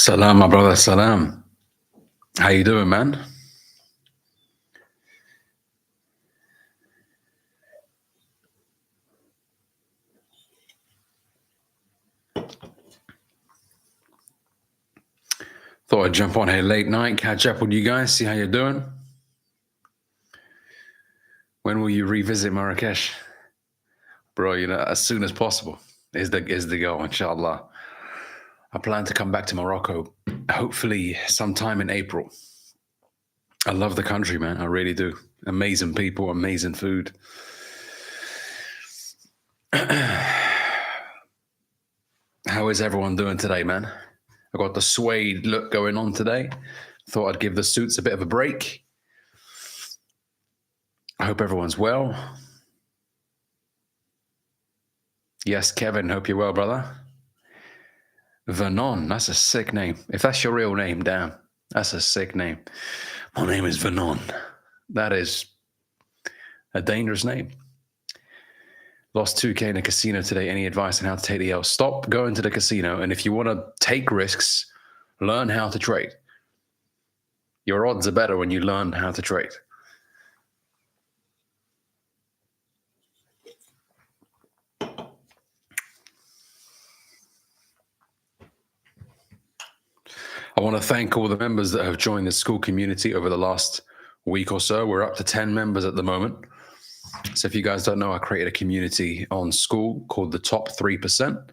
Salam, my brother. Salam. How you doing, man? Thought I'd jump on here late night, catch up with you guys, see how you're doing. When will you revisit Marrakesh? Bro, as soon as possible is the goal, inshallah. I plan to come back to Morocco, hopefully sometime in April. I love the country, man. I really do. Amazing people, amazing food. How is everyone doing today, man? I got the suede look going on today. Thought I'd give the suits a bit of a break. I hope everyone's well. Yes, Kevin, hope you're well, brother. Vernon, that's a sick name. If that's your real name, damn, that's a sick name. My name is Vernon. That is a dangerous name. Lost 2K in a casino today. Any advice on how to take the L? Stop going to the casino, and if you want to take risks, learn how to trade. Your odds are better when you learn how to trade. I want to thank all the members that have joined the school community over the last week or so. We're up to 10 members at the moment. So if you guys don't know, I created a community on school called the Top 3%,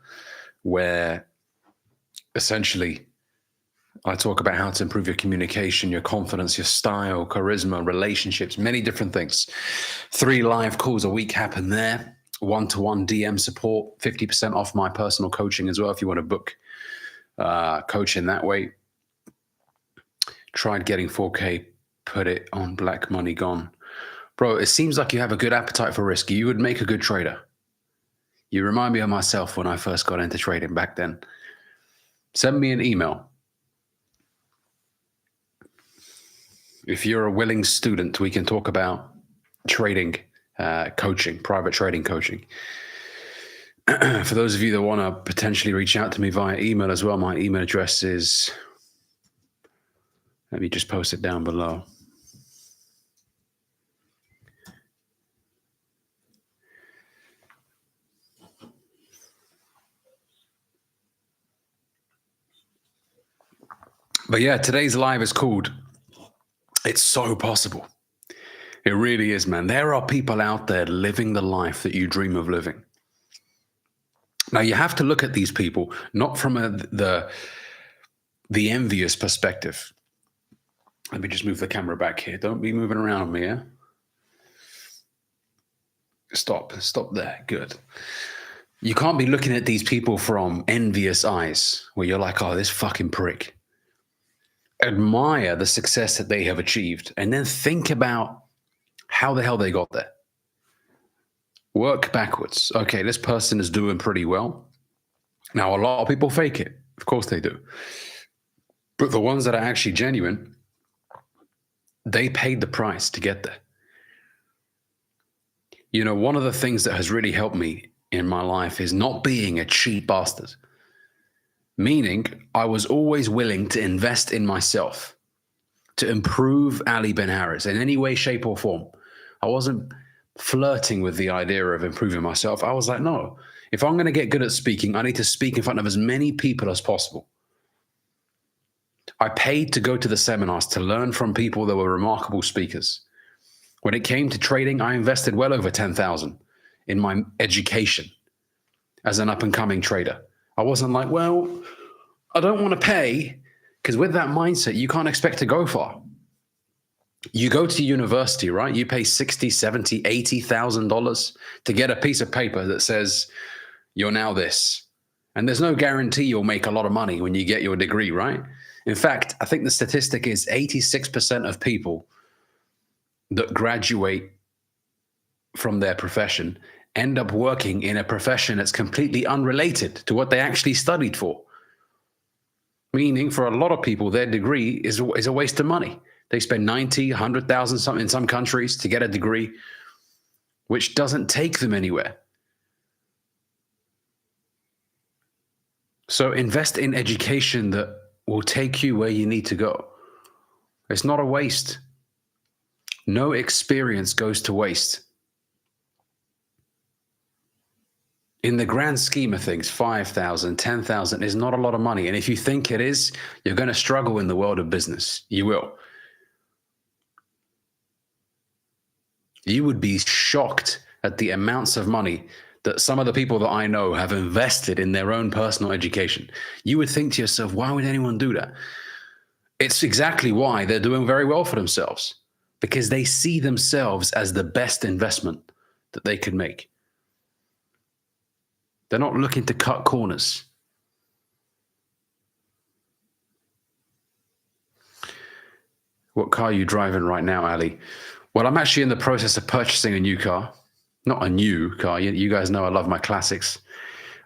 where essentially I talk about how to improve your communication, your confidence, your style, charisma, relationships, many different things. 3 live calls a week happen there. One-to-one DM support, 50% off my personal coaching as well if you want to book coaching that way. Tried getting 4K, put it on black money gone. Bro, it seems like you have a good appetite for risk. You would make a good trader. You remind me of myself when I first got into trading back then. Send me an email. If you're a willing student, we can talk about trading coaching, private trading coaching. For those of you that want to potentially reach out to me via email as well, my email address is, let me just post it down below. But yeah, today's live is called It's So Possible. It really is, man. There are people out there living the life that you dream of living. Now, you have to look at these people not from the envious perspective. Let me just move the camera back here. Don't be moving around on me, yeah? Stop there. Good. You can't be looking at these people from envious eyes where you're like, oh, this fucking prick. Admire the success that they have achieved and then think about how the hell they got there. Work backwards. Okay, this person is doing pretty well. Now, a lot of people fake it. Of course they do. But the ones that are actually genuine, they paid the price to get there. You know, one of the things that has really helped me in my life is not being a cheap bastard. Meaning, I was always willing to invest in myself to improve Ali Ben-Hariz in any way, shape, or form. I wasn't flirting with the idea of improving myself. I was like, no, if I'm going to get good at speaking, I need to speak in front of as many people as possible. I paid to go to the seminars to learn from people that were remarkable speakers. When it came to trading, I invested well over 10,000 in my education as an up-and-coming trader. I wasn't like, well, I don't want to pay, because with that mindset, you can't expect to go far. You go to university, right? You pay $60,000, $70,000, $80,000 to get a piece of paper that says you're now this. And there's no guarantee you'll make a lot of money when you get your degree, right? In fact, I think the statistic is 86% of people that graduate from their profession end up working in a profession that's completely unrelated to what they actually studied for. Meaning, for a lot of people, their degree is a waste of money. They spend 90, 100,000 something in some countries to get a degree, which doesn't take them anywhere. So invest in education that will take you where you need to go. It's not a waste. No experience goes to waste. In the grand scheme of things, 5,000, 10,000 is not a lot of money. And if you think it is, you're going to struggle in the world of business. You will. You would be shocked at the amounts of money that some of the people that I know have invested in their own personal education. You would think to yourself, why would anyone do that? It's exactly why they're doing very well for themselves, because they see themselves as the best investment that they could make. They're not looking to cut corners. What car are you driving right now, Ali? Well, I'm actually in the process of purchasing a new car. Not a new car. You guys know I love my classics.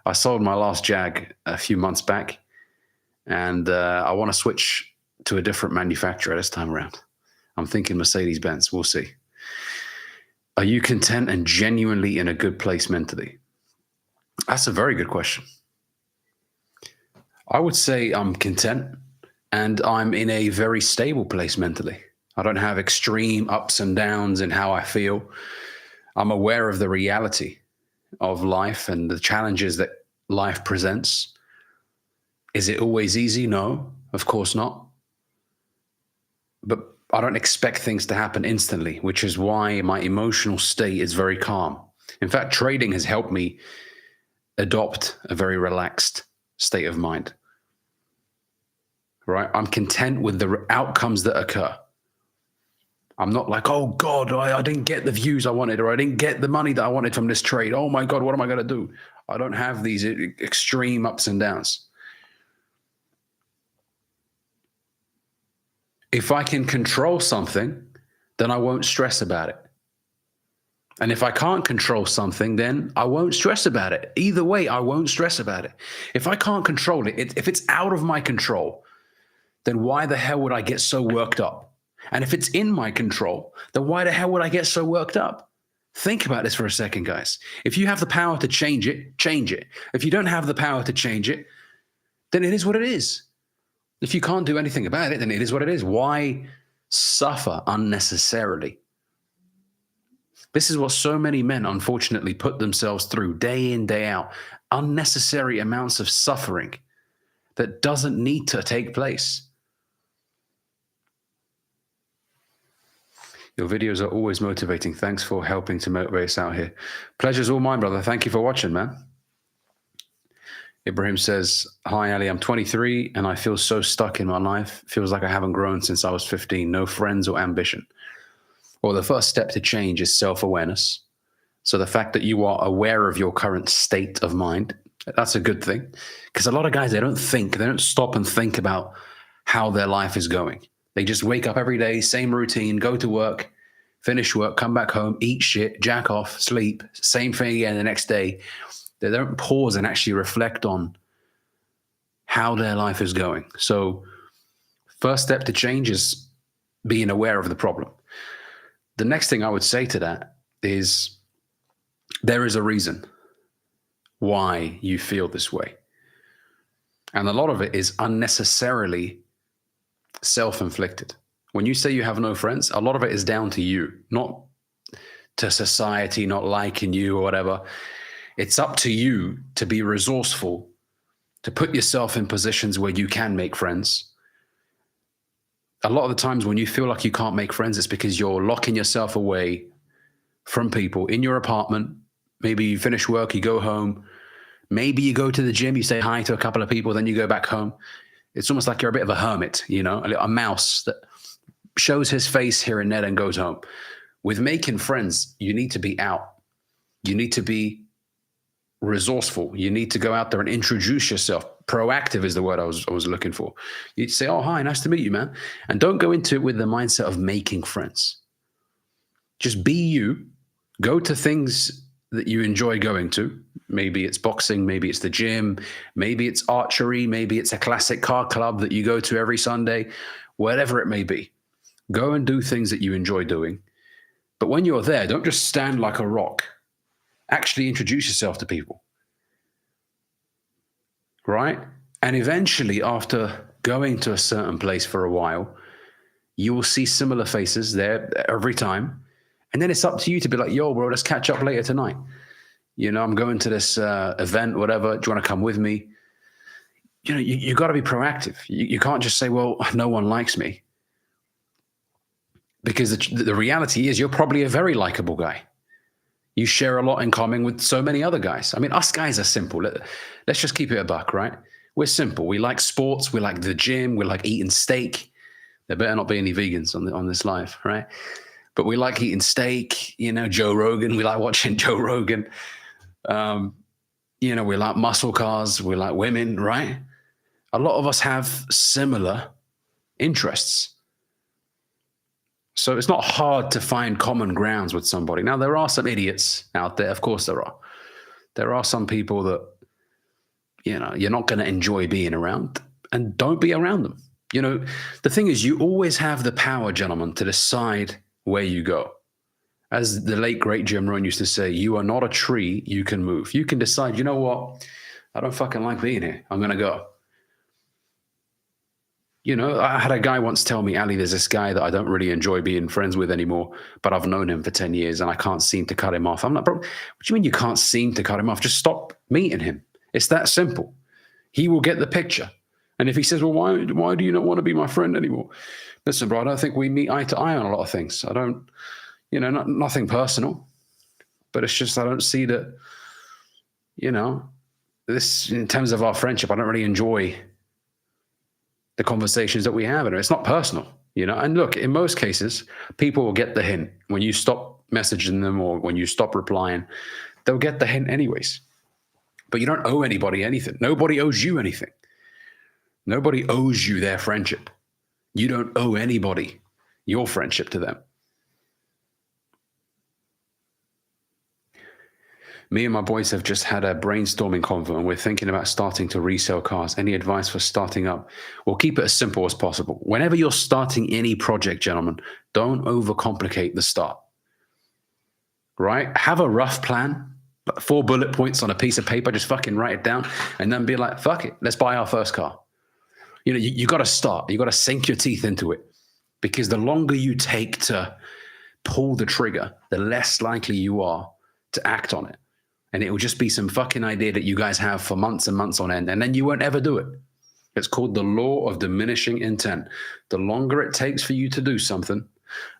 I sold my last Jag a few months back, and I want to switch to a different manufacturer this time around. I'm thinking Mercedes-Benz. We'll see. Are you content and genuinely in a good place mentally? That's a very good question. I would say I'm content and I'm in a very stable place mentally. I don't have extreme ups and downs in how I feel. I'm aware of the reality of life and the challenges that life presents. Is it always easy? No, of course not. But I don't expect things to happen instantly, which is why my emotional state is very calm. In fact, trading has helped me adopt a very relaxed state of mind. Right? I'm content with the outcomes that occur. I'm not like, oh God, I didn't get the views I wanted, or I didn't get the money that I wanted from this trade. Oh my God, what am I going to do? I don't have these extreme ups and downs. If I can control something, then I won't stress about it. And if I can't control something, then I won't stress about it. Either way, I won't stress about it. If I can't control it, if it's out of my control, then why the hell would I get so worked up? And if it's in my control, then why the hell would I get so worked up? Think about this for a second, guys. If you have the power to change it, change it. If you don't have the power to change it, then it is what it is. If you can't do anything about it, then it is what it is. Why suffer unnecessarily? This is what so many men, unfortunately, put themselves through day in, day out. Unnecessary amounts of suffering that doesn't need to take place. Your videos are always motivating. Thanks for helping to motivate us out here. Pleasure's all mine, brother. Thank you for watching, man. Ibrahim says, hi, Ali. I'm 23 and I feel so stuck in my life. Feels like I haven't grown since I was 15. No friends or ambition. Well, the first step to change is self-awareness. So the fact that you are aware of your current state of mind, that's a good thing. Because a lot of guys, they don't stop and think about how their life is going. They just wake up every day, same routine, go to work, finish work, come back home, eat shit, jack off, sleep, same thing again the next day. They don't pause and actually reflect on how their life is going. So first step to change is being aware of the problem. The next thing I would say to that is there is a reason why you feel this way. And a lot of it is unnecessarily self-inflicted. When you say you have no friends, a lot of it is down to you, not to society not liking you or whatever. It's up to you to be resourceful, to put yourself in positions where you can make friends. A lot of the times when you feel like you can't make friends, it's because you're locking yourself away from people in your apartment. Maybe you finish work, you go home. Maybe you go to the gym, you say hi to a couple of people, then you go back home. It's almost like you're a bit of a hermit, you know, a mouse that shows his face here and there and goes home. With making friends, you need to be out. You need to be resourceful. You need to go out there and introduce yourself. Proactive is the word I was looking for. You'd say, oh, hi, nice to meet you, man. And don't go into it with the mindset of making friends. Just be you. Go to things that you enjoy going to. Maybe it's boxing, maybe it's the gym, maybe it's archery, maybe it's a classic car club that you go to every Sunday, whatever it may be. Go and do things that you enjoy doing. But when you're there, don't just stand like a rock. Actually introduce yourself to people. Right? And eventually, after going to a certain place for a while, you will see similar faces there every time. And then it's up to you to be like, yo, bro, let's catch up later tonight. You know, I'm going to this event, whatever. Do you want to come with me? You know, you got to be proactive. You can't just say, well, no one likes me. Because the reality is you're probably a very likable guy. You share a lot in common with so many other guys. I mean, us guys are simple. Let's just keep it a buck, right? We're simple. We like sports. We like the gym. We like eating steak. There better not be any vegans on this live, right? But we like eating steak. You know, Joe Rogan. We like watching Joe Rogan. You know, we like muscle cars. We like women, right? A lot of us have similar interests. So it's not hard to find common grounds with somebody. Now, there are some idiots out there. Of course there are. There are some people that, you know, you're not going to enjoy being around, and don't be around them. You know, the thing is, you always have the power, gentlemen, to decide where you go. As the late, great Jim Rohn used to say, you are not a tree, you can move. You can decide, you know what? I don't fucking like being here. I'm going to go. You know, I had a guy once tell me, Ali, there's this guy that I don't really enjoy being friends with anymore, but I've known him for 10 years and I can't seem to cut him off. I'm like, bro, what do you mean you can't seem to cut him off? Just stop meeting him. It's that simple. He will get the picture. And if he says, well, why do you not want to be my friend anymore? Listen, bro, I don't think we meet eye to eye on a lot of things. I don't, you know, nothing personal, but it's just I don't see that, you know, this in terms of our friendship, I don't really enjoy the conversations that we have, and it's not personal, you know. And look, in most cases, people will get the hint when you stop messaging them or when you stop replying. They'll get the hint anyways. But you don't owe anybody anything. Nobody owes you anything. Nobody owes you their friendship. You don't owe anybody your friendship to them. Me and my boys have just had a brainstorming convo, and we're thinking about starting to resell cars. Any advice for starting up? We'll keep it as simple as possible. Whenever you're starting any project, gentlemen, don't overcomplicate the start. Right? Have a rough plan, 4 bullet points on a piece of paper, just fucking write it down, and then be like, fuck it, let's buy our first car. You know, you got to start. You got to sink your teeth into it, because the longer you take to pull the trigger, the less likely you are to act on it. And it will just be some fucking idea that you guys have for months and months on end, and then you won't ever do it. It's called the law of diminishing intent. The longer it takes for you to do something,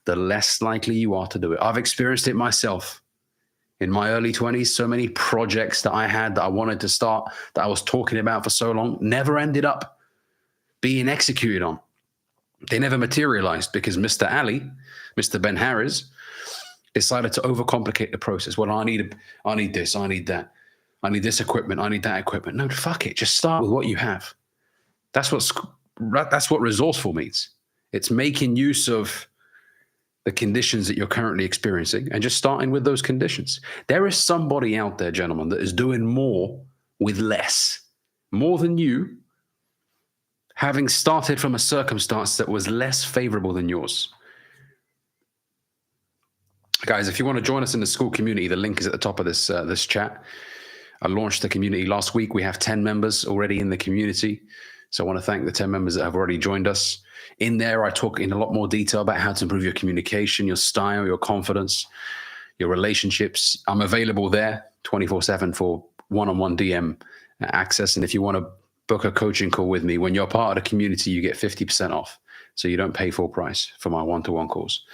the less likely you are to do it. I've experienced it myself. In my early 20s, so many projects that I had that I wanted to start, that I was talking about for so long, never ended up being executed on. They never materialized because Mr. Ali, Mr. Ben-Hariz, decided to overcomplicate the process. Well, I need this, I need that. I need this equipment, I need that equipment. No, fuck it. Just start with what you have. That's what resourceful means. It's making use of the conditions that you're currently experiencing and just starting with those conditions. There is somebody out there, gentlemen, that is doing more with less, more than you, having started from a circumstance that was less favorable than yours. Guys, if you want to join us in the school community, the link is at the top of this chat. I launched the community last week. We have 10 members already in the community. So I want to thank the 10 members that have already joined us. In there, I talk in a lot more detail about how to improve your communication, your style, your confidence, your relationships. I'm available there 24/7 for one-on-one DM access. And if you want to book a coaching call with me, when you're part of the community, you get 50% off. So you don't pay full price for my one-to-one calls.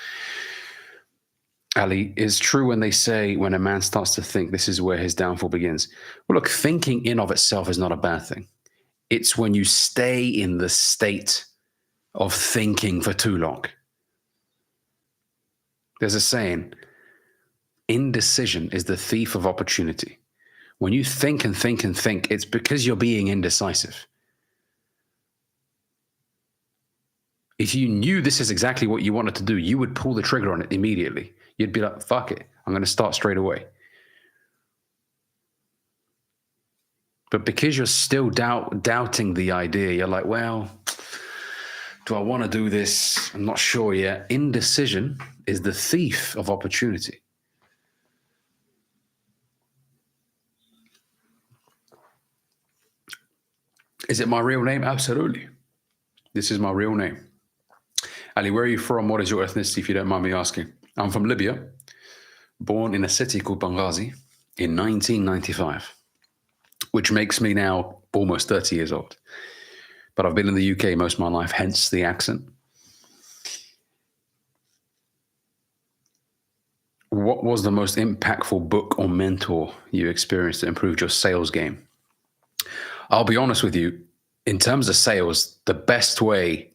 Ali, is true when they say when a man starts to think, this is where his downfall begins. Well, look, thinking in of itself is not a bad thing. It's when you stay in the state of thinking for too long. There's a saying, indecision is the thief of opportunity. When you think and think and think, it's because you're being indecisive. If you knew this is exactly what you wanted to do, you would pull the trigger on it immediately. You'd be like, fuck it, I'm going to start straight away. But because you're still doubting the idea, you're like, well, do I want to do this? I'm not sure yet. Indecision is the thief of opportunity. Is it my real name? Absolutely. This is my real name. Ali, where are you from? What is your ethnicity, if you don't mind me asking? I'm from Libya, born in a city called Benghazi in 1995, which makes me now almost 30 years old. But I've been in the UK most of my life, hence the accent. What was the most impactful book or mentor you experienced that improved your sales game? I'll be honest with you, in terms of sales, the best way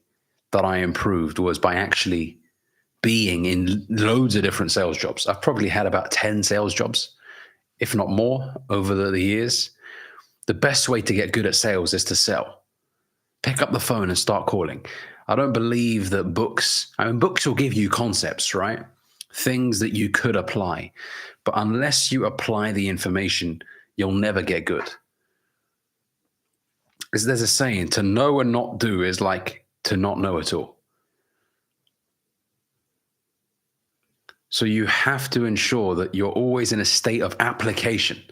that I improved was by actually being in loads of different sales jobs. I've probably had about 10 sales jobs, if not more, over the years. The best way to get good at sales is to sell. Pick up the phone and start calling. I don't believe that books will give you concepts, right? Things that you could apply. But unless you apply the information, you'll never get good. Because there's a saying, to know and not do is like to not know at all. So you have to ensure that you're always in a state of application.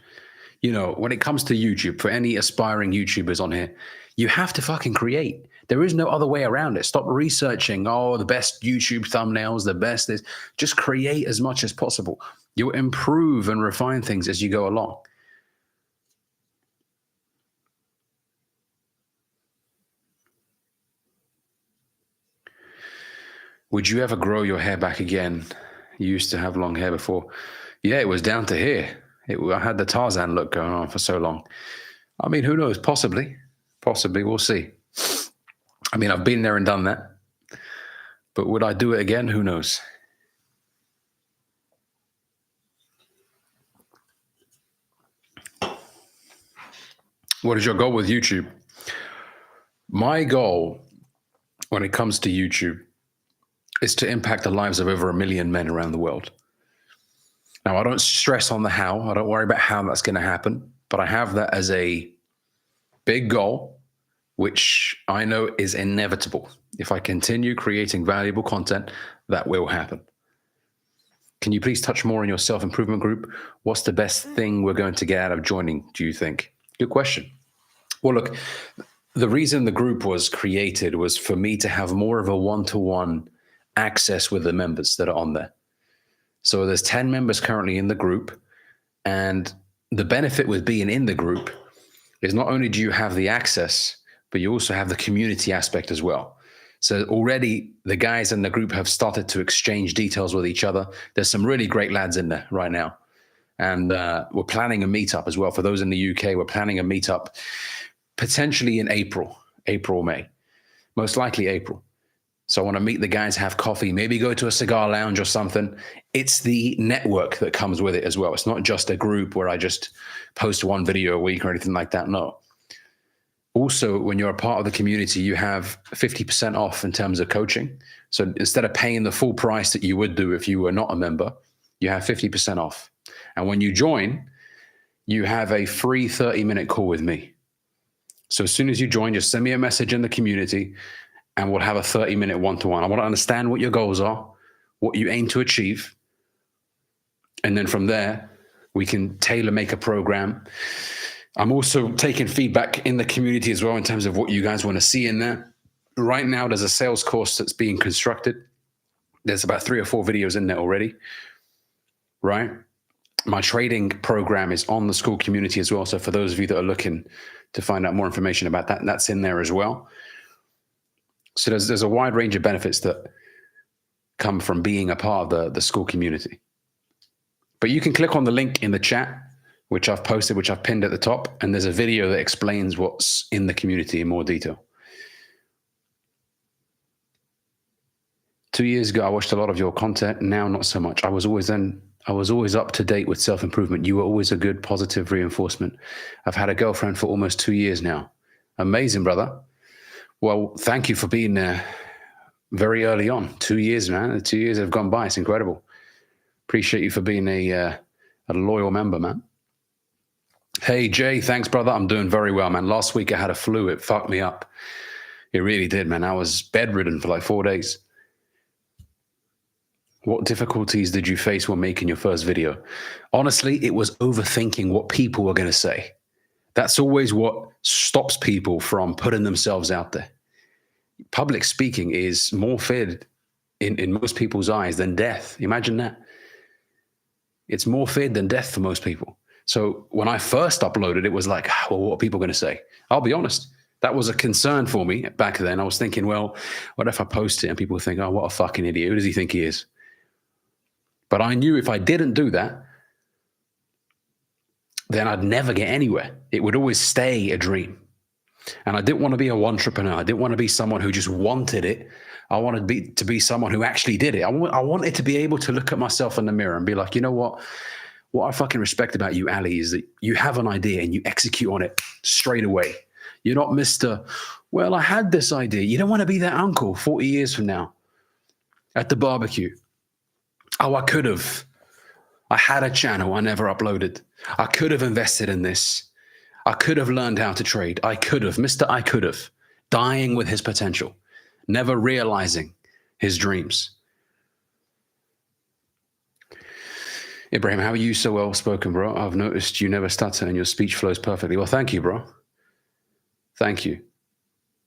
You know, when it comes to YouTube, for any aspiring YouTubers on here, you have to fucking create. There is no other way around it. Stop researching, the best YouTube thumbnails, the best is. Just create as much as possible. You'll improve and refine things as you go along. Would you ever grow your hair back again? You used to have long hair before. Yeah, it was down to here. I had the Tarzan look going on for so long. I mean, who knows? Possibly. We'll see. I mean, I've been there and done that. But would I do it again? Who knows? What is your goal with YouTube? My goal when it comes to YouTube is to impact the lives of over 1 million men around the world. Now, I don't stress on the how. I don't worry about how that's going to happen, but I have that as a big goal, which I know is inevitable. If I continue creating valuable content, that will happen. Can you please touch more on your self-improvement group? What's the best thing we're going to get out of joining, do you think? Good question. Well, look, the reason the group was created was for me to have more of a one-to-one access with the members that are on there. So there's 10 members currently in the group. And the benefit with being in the group is not only do you have the access, but you also have the community aspect as well. So already the guys in the group have started to exchange details with each other. There's some really great lads in there right now. And we're planning a meetup as well. For those in the UK, we're planning a meetup potentially in April or May, most likely April. So I want to meet the guys, have coffee, maybe go to a cigar lounge or something. It's the network that comes with it as well. It's not just a group where I just post one video a week or anything like that. No. Also, when you're a part of the community, you have 50% off in terms of coaching. So instead of paying the full price that you would do if you were not a member, you have 50% off. And when you join, you have a free 30-minute call with me. So as soon as you join, just send me a message in the community and we'll have a 30-minute one-to-one. I want to understand what your goals are, what you aim to achieve. And then from there, we can tailor-make a program. I'm also taking feedback in the community as well in terms of what you guys want to see in there. Right now, there's a sales course that's being constructed. There's about 3 or 4 videos in there already, right? My trading program is on the school community as well. So for those of you that are looking to find out more information about that, that's in there as well. So there's a wide range of benefits that come from being a part of the school community. But you can click on the link in the chat, which I've posted, which I've pinned at the top, and there's a video that explains what's in the community in more detail. 2 years ago, I watched a lot of your content. Now, not so much. I was always up to date with self-improvement. You were always a good, positive reinforcement. I've had a girlfriend for almost 2 years now. Amazing, brother. Well, thank you for being there very early on. 2 years, man. The 2 years have gone by. It's incredible. Appreciate you for being a loyal member, man. Hey, Jay, thanks, brother. I'm doing very well, man. Last week I had a flu. It fucked me up. It really did, man. I was bedridden for like 4 days. What difficulties did you face when making your first video? Honestly, it was overthinking what people were going to say. That's always what stops people from putting themselves out there. Public speaking is more feared in most people's eyes than death. Imagine that. It's more feared than death for most people. So when I first uploaded, it was like, well, what are people going to say? I'll be honest. That was a concern for me back then. I was thinking, well, what if I post it and people think, oh, what a fucking idiot. Who does he think he is? But I knew if I didn't do that, then I'd never get anywhere. It would always stay a dream. And I didn't want to be a entrepreneur. I didn't want to be someone who just wanted it. I wanted to be someone who actually did it. I wanted to be able to look at myself in the mirror and be like, you know what? What I fucking respect about you, Ali, is that you have an idea and you execute on it straight away. You're not Mr. Well, I had this idea. You don't want to be that uncle 40 years from now at the barbecue. Oh, I could have. I had a channel I never uploaded. I could have invested in this. I could have learned how to trade. I could have. Mr. I could have. Dying with his potential. Never realizing his dreams. Ibrahim, how are you so well spoken, bro? I've noticed you never stutter and your speech flows perfectly. Well, thank you, bro. Thank you.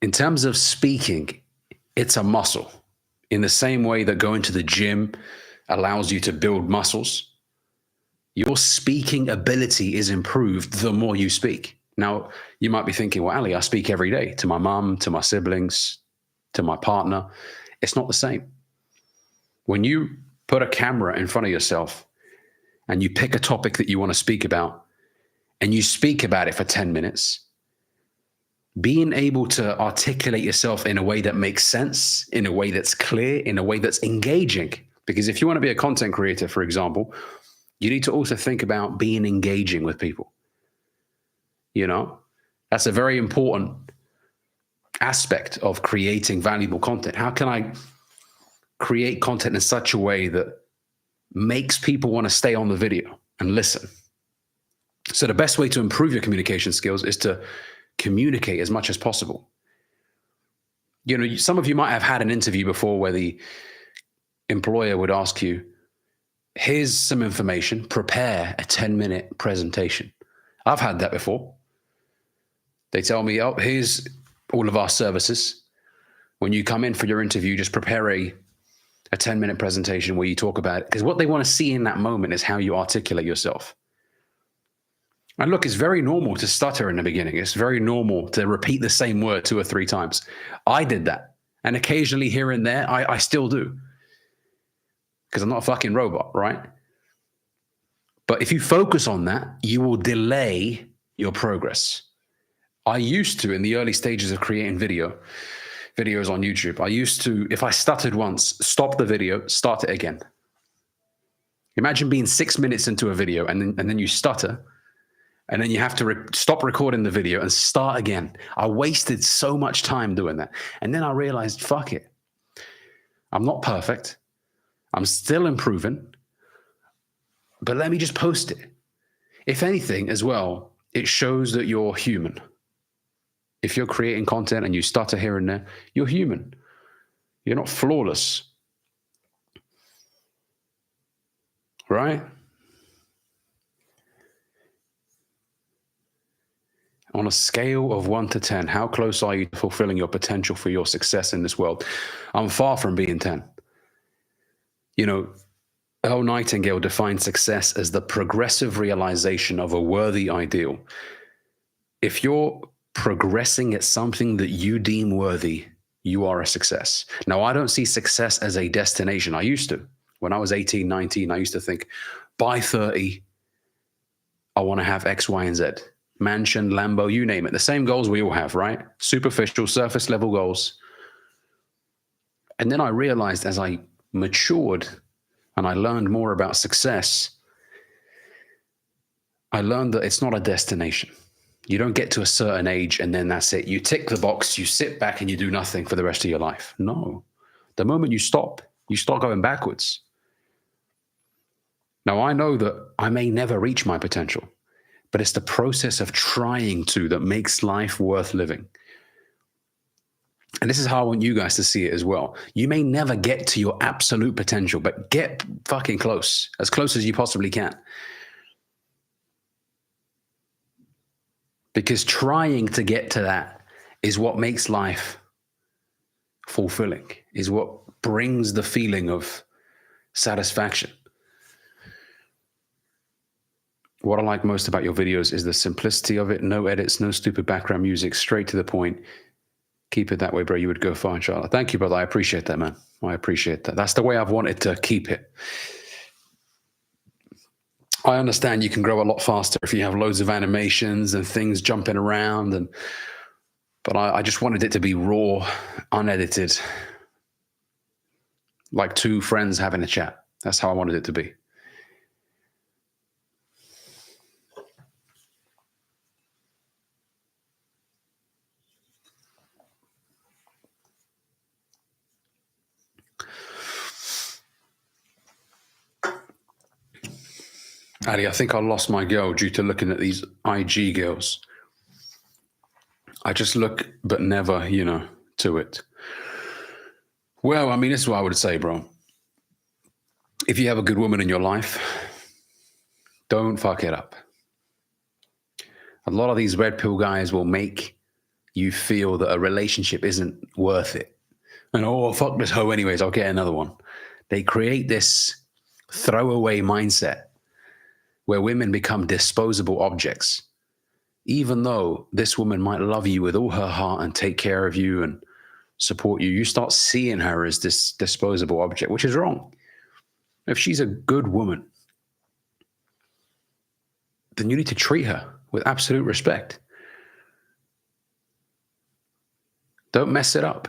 In terms of speaking, it's a muscle. In the same way that going to the gym allows you to build muscles, your speaking ability is improved the more you speak. Now, you might be thinking, well, Ali, I speak every day to my mom, to my siblings, to my partner. It's not the same. When you put a camera in front of yourself and you pick a topic that you want to speak about and you speak about it for 10 minutes, being able to articulate yourself in a way that makes sense, in a way that's clear, in a way that's engaging. Because if you want to be a content creator, for example, you need to also think about being engaging with people. You know, that's a very important aspect of creating valuable content. How can I create content in such a way that makes people want to stay on the video and listen? So the best way to improve your communication skills is to communicate as much as possible. You know, some of you might have had an interview before where the employer would ask you, here's some information, prepare a 10-minute presentation. I've had that before. They tell me, oh, here's all of our services. When you come in for your interview, just prepare a 10-minute presentation where you talk about it. Because what they want to see in that moment is how you articulate yourself. And look, it's very normal to stutter in the beginning. It's very normal to repeat the same word 2 or 3 times. I did that. And occasionally here and there, I still do. Because I'm not a fucking robot, right? But if you focus on that, you will delay your progress. I used to, in the early stages of creating videos on YouTube, I used to, if I stuttered once, stop the video, start it again. Imagine being 6 minutes into a video and then you stutter, and then you have to stop recording the video and start again. I wasted so much time doing that. And then I realized, fuck it. I'm not perfect. I'm still improving, but let me just post it. If anything, as well, it shows that you're human. If you're creating content and you stutter here and there, you're human. You're not flawless. Right? On a scale of 1 to 10, how close are you to fulfilling your potential for your success in this world? I'm far from being 10. You know, Earl Nightingale defined success as the progressive realization of a worthy ideal. If you're progressing at something that you deem worthy, you are a success. Now, I don't see success as a destination. I used to. When I was 18, 19, I used to think, by 30, I want to have X, Y, and Z. Mansion, Lambo, you name it. The same goals we all have, right? Superficial, surface level goals. And then I realized as I matured and I learned more about success, I learned that it's not a destination. You don't get to a certain age and then that's it. You tick the box, you sit back and you do nothing for the rest of your life. No. The moment you start going backwards. Now, I know that I may never reach my potential, but it's the process of trying to that makes life worth living. And this is how I want you guys to see it as well. You may never get to your absolute potential, but get fucking close as you possibly can. Because trying to get to that is what makes life fulfilling, is what brings the feeling of satisfaction. What I like most about your videos is the simplicity of it. No edits, no stupid background music, straight to the point. Keep it that way, bro. You would go far, inshallah. Thank you, brother. I appreciate that, man. I appreciate that. That's the way I've wanted to keep it. I understand you can grow a lot faster if you have loads of animations and things jumping around, but I just wanted it to be raw, unedited, like two friends having a chat. That's how I wanted it to be. Ali, I think I lost my girl due to looking at these IG girls. I just look, but never, to it. Well, I mean, this is what I would say, bro. If you have a good woman in your life, don't fuck it up. A lot of these red pill guys will make you feel that a relationship isn't worth it. And, oh, fuck this hoe anyways, I'll get another one. They create this throwaway mindset where women become disposable objects. Even though this woman might love you with all her heart and take care of you and support you, you start seeing her as this disposable object, which is wrong. If she's a good woman, then you need to treat her with absolute respect. Don't mess it up.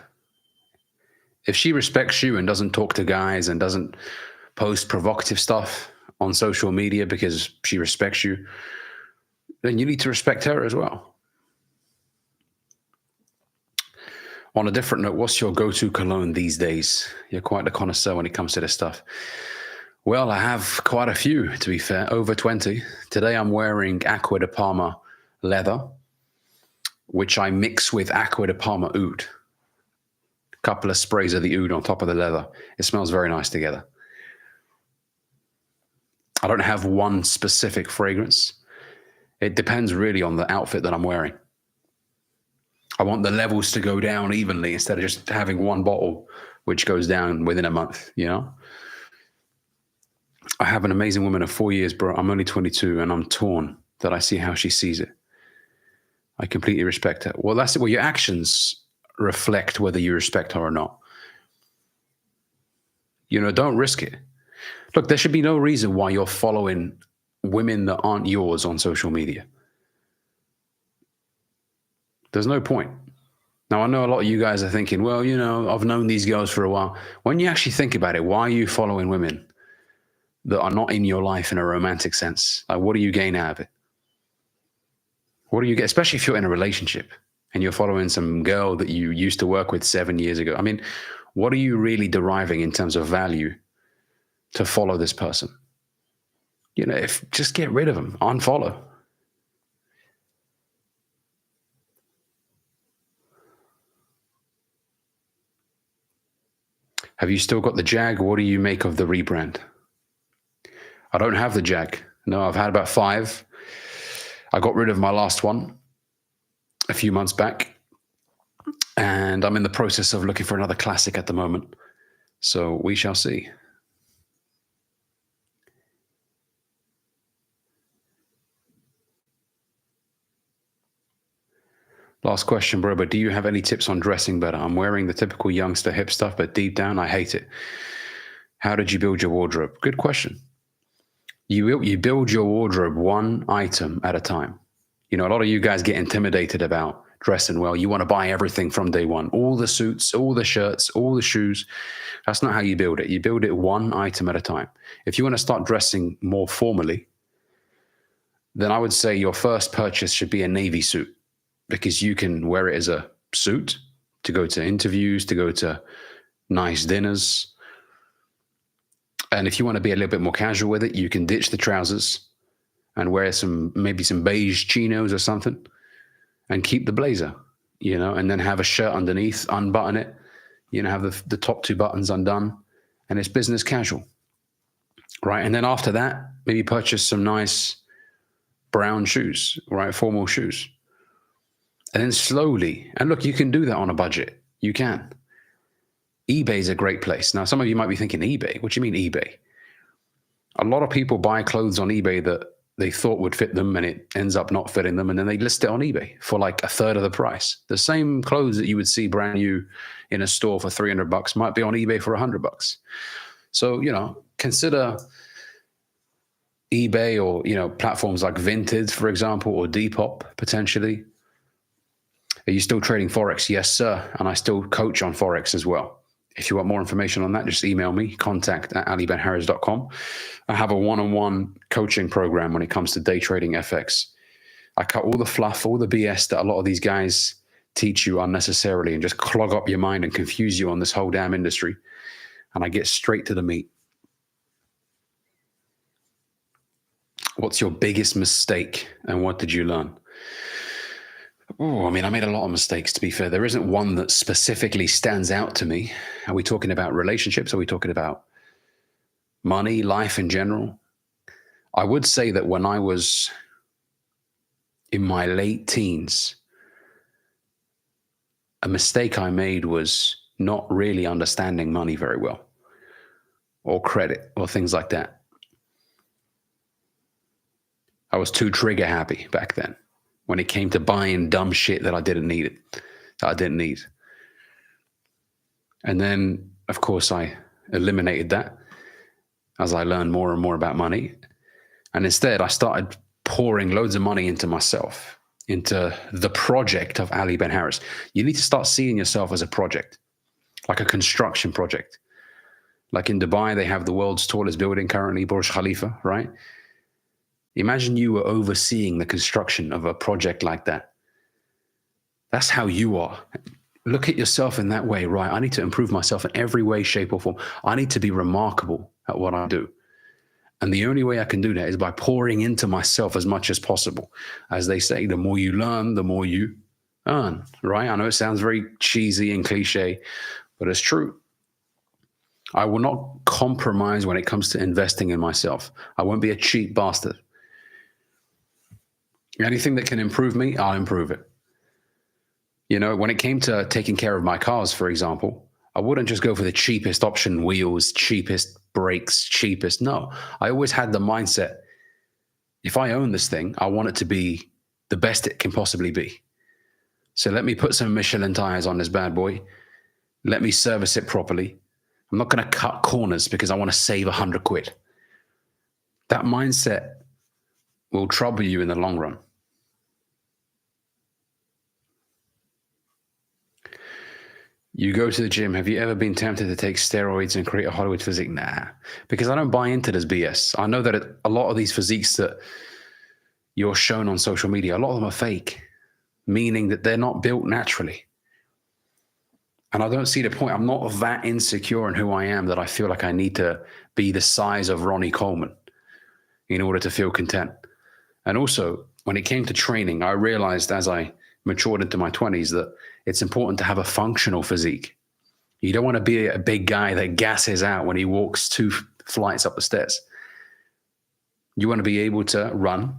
If she respects you and doesn't talk to guys and doesn't post provocative stuff on social media because she respects you, then you need to respect her as well. On a different note, what's your go-to cologne these days? You're quite the connoisseur when it comes to this stuff. Well, I have quite a few, to be fair, over 20. Today I'm wearing Acqua di Parma leather, which I mix with Acqua di Parma oud. A couple of sprays of the oud on top of the leather. It smells very nice together. I don't have one specific fragrance. It depends really on the outfit that I'm wearing. I want the levels to go down evenly instead of just having one bottle which goes down within a month, I have an amazing woman of 4 years, bro. I'm only 22 and I'm torn that I see how she sees it. I completely respect her. Well, that's it. Well, your actions reflect whether you respect her or not. Don't risk it. Look, there should be no reason why you're following women that aren't yours on social media. There's no point. Now, I know a lot of you guys are thinking, well, I've known these girls for a while. When you actually think about it, why are you following women that are not in your life in a romantic sense? Like, what do you gain out of it? What do you get, especially if you're in a relationship and you're following some girl that you used to work with 7 years ago? I mean, what are you really deriving in terms of value to follow this person? Just get rid of them, unfollow. Have you still got the Jag? What do you make of the rebrand? I don't have the Jag. No, I've had about 5. I got rid of my last one a few months back, and I'm in the process of looking for another classic at the moment. So we shall see. Last question, bro, but do you have any tips on dressing better? I'm wearing the typical youngster hip stuff, but deep down, I hate it. How did you build your wardrobe? Good question. You build your wardrobe one item at a time. A lot of you guys get intimidated about dressing well. You want to buy everything from day one. All the suits, all the shirts, all the shoes. That's not how you build it. You build it one item at a time. If you want to start dressing more formally, then I would say your first purchase should be a navy suit, because you can wear it as a suit to go to interviews, to go to nice dinners. And if you want to be a little bit more casual with it, you can ditch the trousers and wear maybe some beige chinos or something and keep the blazer, and then have a shirt underneath, unbutton it, have the top 2 buttons undone, and it's business casual, right? And then after that, maybe purchase some nice brown shoes, right? Formal shoes. And then slowly, and look, you can do that on a budget. You can. eBay is a great place. Now, some of you might be thinking, eBay? What do you mean eBay? A lot of people buy clothes on eBay that they thought would fit them and it ends up not fitting them. And then they list it on eBay for like a third of the price. The same clothes that you would see brand new in a store for $300 might be on eBay for $100. So, consider eBay or, platforms like Vinted, for example, or Depop potentially. Are you still trading Forex? Yes, sir. And I still coach on Forex as well. If you want more information on that, just email me, contact@alibenhariz.com. I have a one-on-one coaching program when it comes to day trading FX. I cut all the fluff, all the BS that a lot of these guys teach you unnecessarily and just clog up your mind and confuse you on this whole damn industry. And I get straight to the meat. What's your biggest mistake and what did you learn? Oh, I made a lot of mistakes, to be fair. There isn't one that specifically stands out to me. Are we talking about relationships? Are we talking about money, life in general? I would say that when I was in my late teens, a mistake I made was not really understanding money very well, or credit, or things like that. I was too trigger happy back then when it came to buying dumb shit that I didn't need. And then, of course, I eliminated that as I learned more and more about money. And instead, I started pouring loads of money into myself, into the project of Ali Ben-Hariz. You need to start seeing yourself as a project, like a construction project. Like in Dubai, they have the world's tallest building currently, Burj Khalifa, right? Imagine you were overseeing the construction of a project like that. That's how you are. Look at yourself in that way, right? I need to improve myself in every way, shape, or form. I need to be remarkable at what I do. And the only way I can do that is by pouring into myself as much as possible. As they say, the more you learn, the more you earn, right? I know it sounds very cheesy and cliche, but it's true. I will not compromise when it comes to investing in myself. I won't be a cheap bastard. Anything that can improve me, I'll improve it. When it came to taking care of my cars, for example, I wouldn't just go for the cheapest option, wheels, cheapest brakes, cheapest. No, I always had the mindset, if I own this thing, I want it to be the best it can possibly be. So let me put some Michelin tires on this bad boy. Let me service it properly. I'm not going to cut corners because I want to save 100 quid. That mindset will trouble you in the long run. You go to the gym. Have you ever been tempted to take steroids and create a Hollywood physique? Nah, because I don't buy into this BS. I know that a lot of these physiques that you're shown on social media, a lot of them are fake, meaning that they're not built naturally. And I don't see the point. I'm not that insecure in who I am that I feel like I need to be the size of Ronnie Coleman in order to feel content. And also, when it came to training, I realized as I matured into my 20s that it's important to have a functional physique. You don't want to be a big guy that gasses out when he walks 2 flights up the stairs. You want to be able to run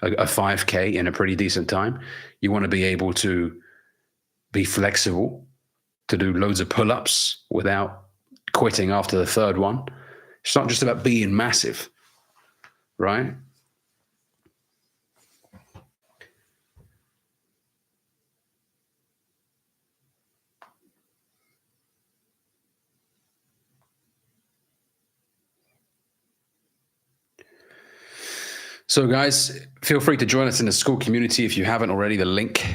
a 5K in a pretty decent time. You want to be able to be flexible, to do loads of pull-ups without quitting after the third one. It's not just about being massive, right? So guys, feel free to join us in the school community if you haven't already. The link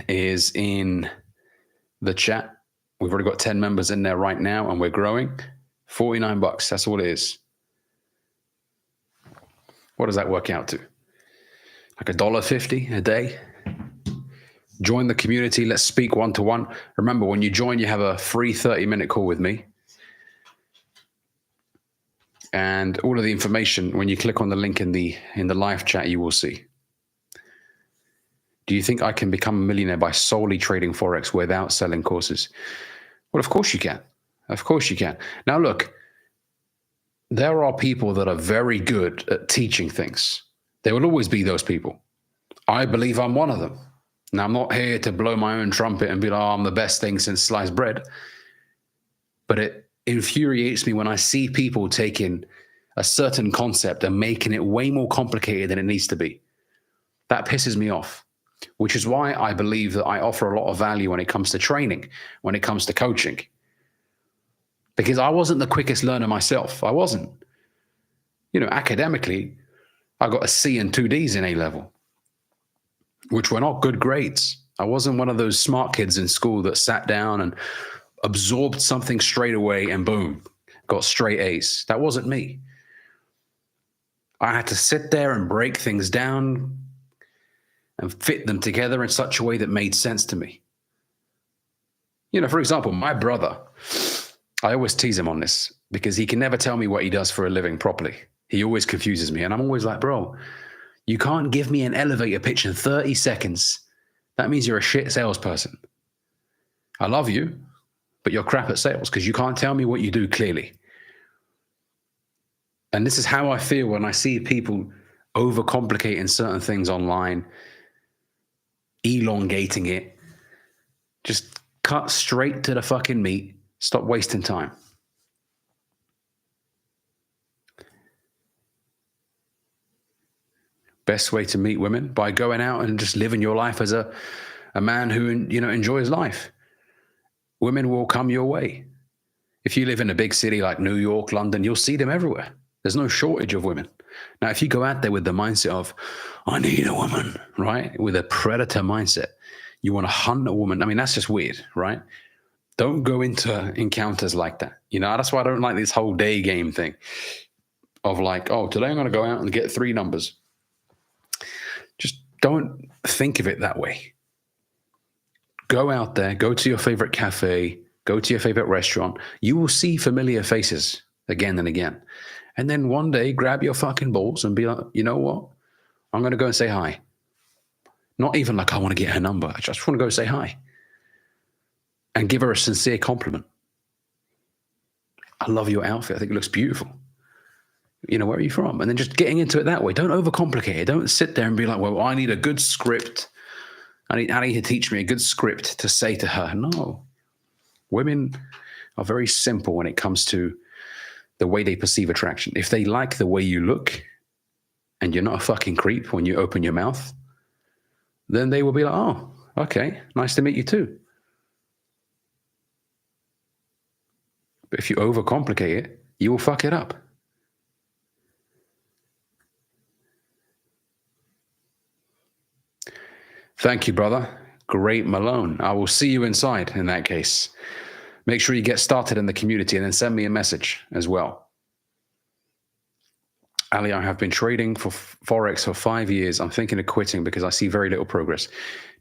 is in the chat. We've already got 10 members in there right now and we're growing. $49, that's all it is. What does that work out to? Like $1.50 a day? Join the community. Let's speak one-to-one. Remember, when you join, you have a free 30-minute call with me. And all of the information, when you click on the link in the live chat, you will see. Do you think I can become a millionaire by solely trading Forex without selling courses? Well, of course you can. Of course you can. Now, look, there are people that are very good at teaching things. There will always be those people. I believe I'm one of them. Now, I'm not here to blow my own trumpet and be like, oh, I'm the best thing since sliced bread. But it infuriates me when I see people taking a certain concept and making it way more complicated than it needs to be. That pisses me off, which is why I believe that I offer a lot of value when it comes to training, when it comes to coaching. Because I wasn't the quickest learner myself. I wasn't. Academically, I got a C and 2 Ds in A level, which were not good grades. I wasn't one of those smart kids in school that sat down and absorbed something straight away and boom, got straight A's. That wasn't me. I had to sit there and break things down and fit them together in such a way that made sense to me. For example, my brother, I always tease him on this because he can never tell me what he does for a living properly. He always confuses me. And I'm always like, bro, you can't give me an elevator pitch in 30 seconds. That means you're a shit salesperson. I love you, but you're crap at sales because you can't tell me what you do clearly. And this is how I feel when I see people overcomplicating certain things online, elongating it. Just cut straight to the fucking meat. Stop wasting time. Best way to meet women? By going out and just living your life as a man who enjoys life. Women will come your way. If you live in a big city like New York, London, you'll see them everywhere. There's no shortage of women. Now, if you go out there with the mindset of, I need a woman, right? With a predator mindset, you want to hunt a woman. I mean, that's just weird, right? Don't go into encounters like that. That's why I don't like this whole day game thing of like, oh, today I'm going to go out and get 3 numbers. Just don't think of it that way. Go out there, go to your favorite cafe, go to your favorite restaurant. You will see familiar faces again and again. And then one day, grab your fucking balls and be like, you know what? I'm going to go and say hi. Not even like I want to get her number. I just want to go say hi. And give her a sincere compliment. I love your outfit. I think it looks beautiful. Where are you from? And then just getting into it that way. Don't overcomplicate it. Don't sit there and be like, well, I need a good script. I need to teach me a good script to say to her. No. Women are very simple when it comes to the way they perceive attraction. If they like the way you look and you're not a fucking creep when you open your mouth, then they will be like, oh, okay, nice to meet you too. But if you overcomplicate it, you will fuck it up. Thank you, brother. Great Malone. I will see you inside in that case. Make sure you get started in the community and then send me a message as well. Ali, I have been trading for Forex for 5 years. I'm thinking of quitting because I see very little progress.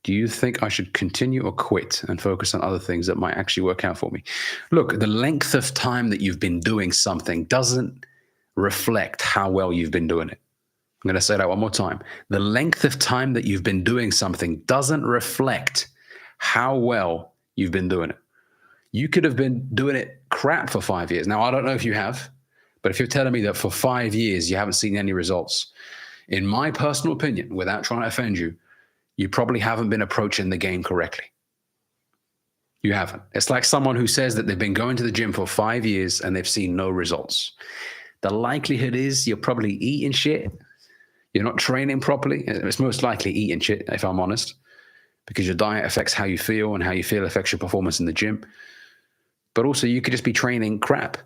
Do you think I should continue or quit and focus on other things that might actually work out for me? Look, the length of time that you've been doing something doesn't reflect how well you've been doing it. I'm going to say that one more time. The length of time that you've been doing something doesn't reflect how well you've been doing it. You could have been doing it crap for 5 years. Now, I don't know if you have, but if you're telling me that for 5 years you haven't seen any results, in my personal opinion, without trying to offend you, you probably haven't been approaching the game correctly. You haven't. It's like someone who says that they've been going to the gym for 5 years and they've seen no results. The likelihood is you're probably eating shit. You're not training properly. It's most likely eating shit, if I'm honest, because your diet affects how you feel and how you feel affects your performance in the gym. But also you could just be training crap.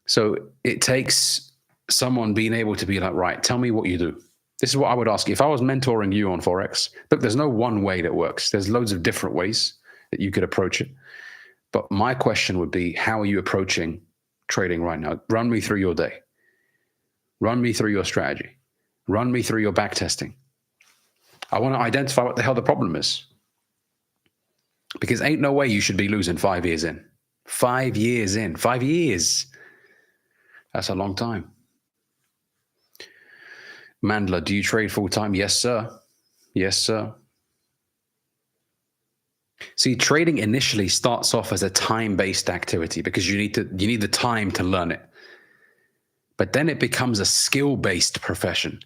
So it takes someone being able to be like, right, tell me what you do. This is what I would ask you. If I was mentoring you on Forex, look, there's no one way that works. There's loads of different ways that you could approach it. But my question would be, how are you approaching trading right now? Run me through your day. Run me through your strategy. Run me through your back testing. I want to identify what the hell the problem is. Because ain't no way you should be losing 5 years in. 5 years in. 5 years. That's a long time. Mandler, do you trade full time? Yes, sir. Yes, sir. See, trading initially starts off as a time-based activity because you need the time to learn it. But then it becomes a skill-based profession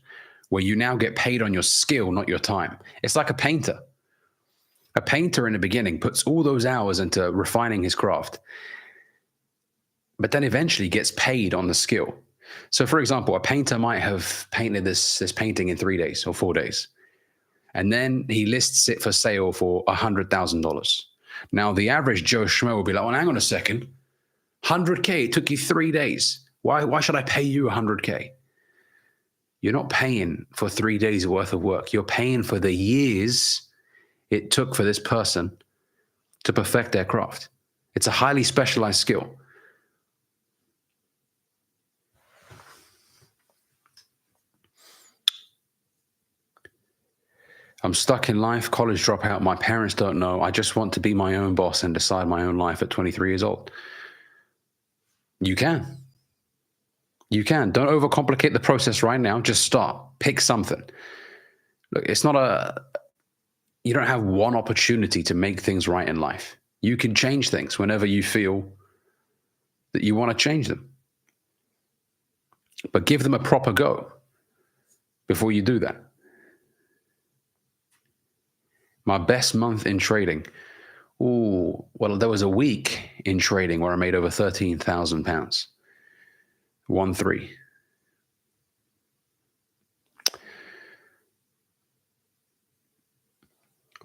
where you now get paid on your skill, not your time. It's like a painter. A painter in the beginning puts all those hours into refining his craft. but then eventually gets paid on the skill. So, for example, a painter might have painted this painting in 3 days or 4 days, and then he lists it for sale for $100,000. Now, the average Joe Schmo will be like, well, hang on a second, 100K, it took you 3 days. Why should I pay you 100K? You're not paying for 3 days worth of work. You're paying for the years it took for this person to perfect their craft. It's a highly specialized skill. I'm stuck in life, college dropout. My parents don't know. I just want to be my own boss and decide my own life at 23 years old. You can. You can. Don't overcomplicate the process right now. Just start. Pick something. Look, it's not you don't have one opportunity to make things right in life. You can change things whenever you feel that you want to change them. But give them a proper go before you do that. My best month in trading. Ooh, well, there was a week in trading where I made over £13,000. 1-3.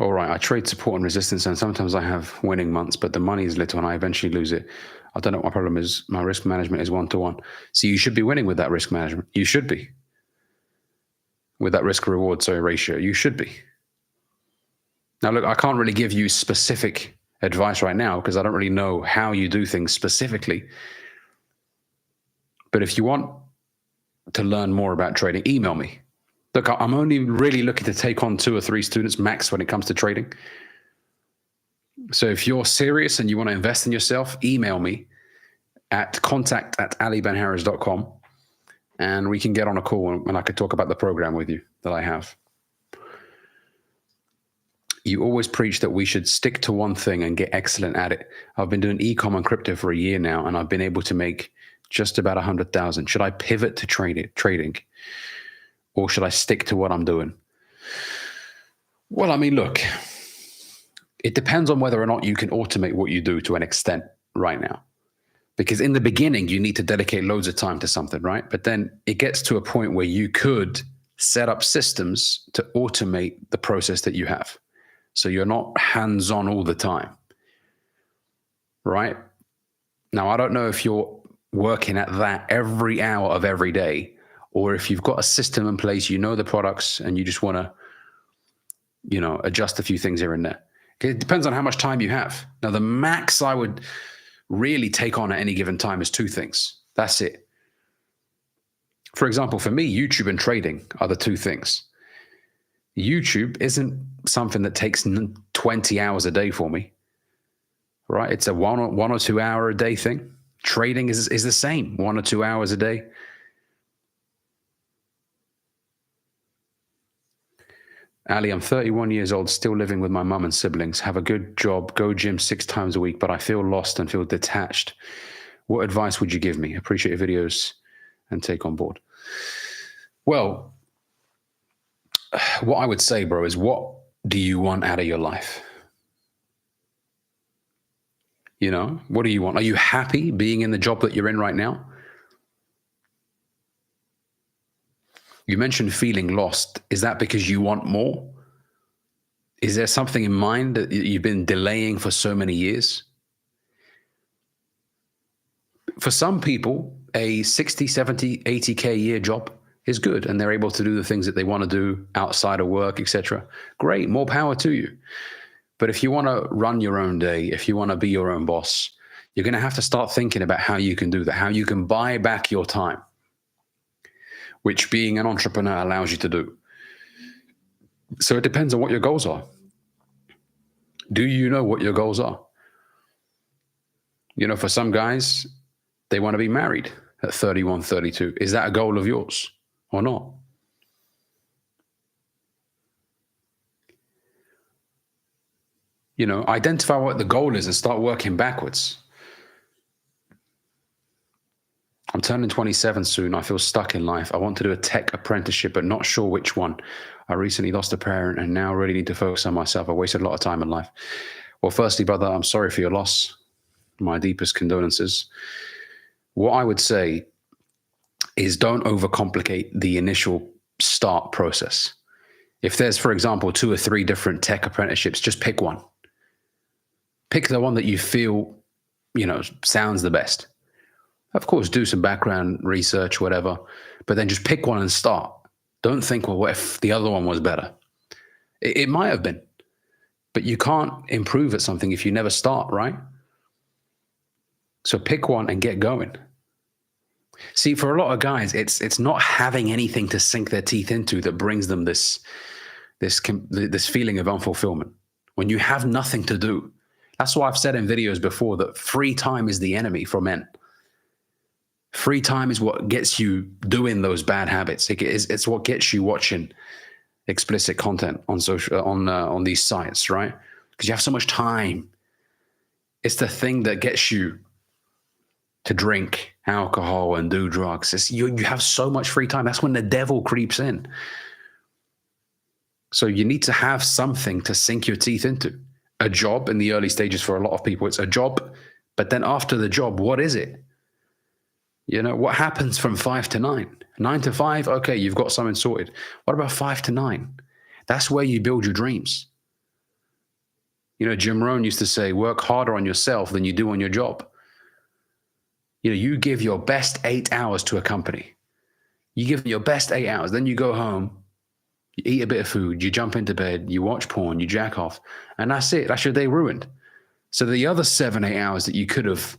All right, I trade support and resistance, and sometimes I have winning months, but the money is little and I eventually lose it. I don't know what my problem is. My risk management is 1-to-1. So you should be winning with that risk management. You should be. With that risk reward, ratio. You should be. Now, look, I can't really give you specific advice right now because I don't really know how you do things specifically. But if you want to learn more about trading, email me. Look, I'm only really looking to take on 2 or 3 students max when it comes to trading. So if you're serious and you want to invest in yourself, email me at contact@alibenhariz.com and we can get on a call and I could talk about the program with you that I have. You always preach that we should stick to one thing and get excellent at it. I've been doing e-com and crypto for a year now, and I've been able to make just about 100,000. Should I pivot to trading, or should I stick to what I'm doing? Well, I mean, look, it depends on whether or not you can automate what you do to an extent right now. Because in the beginning, you need to dedicate loads of time to something, right? But then it gets to a point where you could set up systems to automate the process that you have. So you're not hands-on all the time, right? Now, I don't know if you're working at that every hour of every day, or if you've got a system in place, you know the products, and you just want to, adjust a few things here and there. Okay, it depends on how much time you have. Now, the max I would really take on at any given time is 2 things. That's it. For example, for me, YouTube and trading are the 2 things. YouTube isn't something that takes 20 hours a day for me, right? It's a 1 or 2 hour a day thing. Trading is the same, 1 or 2 hours a day. Ali, I'm 31 years old, still living with my mum and siblings, have a good job, go gym 6 times a week, but I feel lost and feel detached. What advice would you give me? Appreciate your videos and take on board. Well, what I would say, bro, is what do you want out of your life? What do you want? Are you happy being in the job that you're in right now? You mentioned feeling lost. Is that because you want more? Is there something in mind that you've been delaying for so many years? For some people, a 60, 70, 80K a year job is good, and they're able to do the things that they want to do outside of work, etc. Great, more power to you. But if you want to run your own day, if you want to be your own boss, you're going to have to start thinking about how you can do that, how you can buy back your time, which being an entrepreneur allows you to do. So it depends on what your goals are. Do you know what your goals are? For some guys, they want to be married at 31, 32. Is that a goal of yours or not? Identify what the goal is and start working backwards. I'm turning 27 soon. I feel stuck in life. I want to do a tech apprenticeship, but not sure which one. I recently lost a parent and now really need to focus on myself. I wasted a lot of time in life. Well, firstly, brother, I'm sorry for your loss. My deepest condolences. what I would say is don't overcomplicate the initial start process. If there's, for example, 2 or 3 different tech apprenticeships, just pick one. Pick the one that you feel, sounds the best. Of course, do some background research, whatever, but then just pick one and start. Don't think, well, what if the other one was better? It might have been, but you can't improve at something if you never start, right? So pick one and get going. See, for a lot of guys, it's not having anything to sink their teeth into that brings them this feeling of unfulfillment. When you have nothing to do, that's why I've said in videos before that free time is the enemy for men. Free time is what gets you doing those bad habits. It's what gets you watching explicit content on these sites, right? Because you have so much time. It's the thing that gets you to drink alcohol and do drugs. You have so much free time. That's when the devil creeps in. So you need to have something to sink your teeth into. A job in the early stages for a lot of people, it's a job. But then after the job, what is it? What happens from 5 to 9? 9 to 5, okay, you've got something sorted. What about 5 to 9? That's where you build your dreams. Jim Rohn used to say, work harder on yourself than you do on your job. You give your best 8 hours to a company. You give them your best 8 hours. Then you go home, you eat a bit of food, you jump into bed, you watch porn, you jack off, and that's it. That's your day ruined. So the other 7, 8 hours that you could have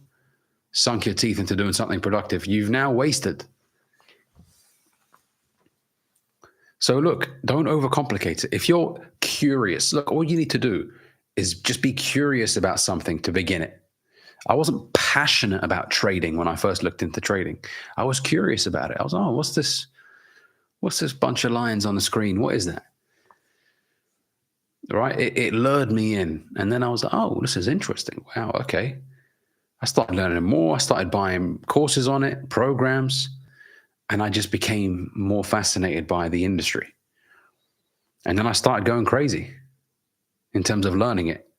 sunk your teeth into doing something productive, you've now wasted. So look, don't overcomplicate it. If you're curious, look, all you need to do is just be curious about something to begin it. I wasn't passionate about trading when I first looked into trading. I was curious about it. I was, what's this bunch of lines on the screen? What is that? Right? It lured me in. And then I was like, oh, this is interesting. Wow, okay. I started learning more. I started buying courses on it, programs, and I just became more fascinated by the industry. And then I started going crazy in terms of learning it.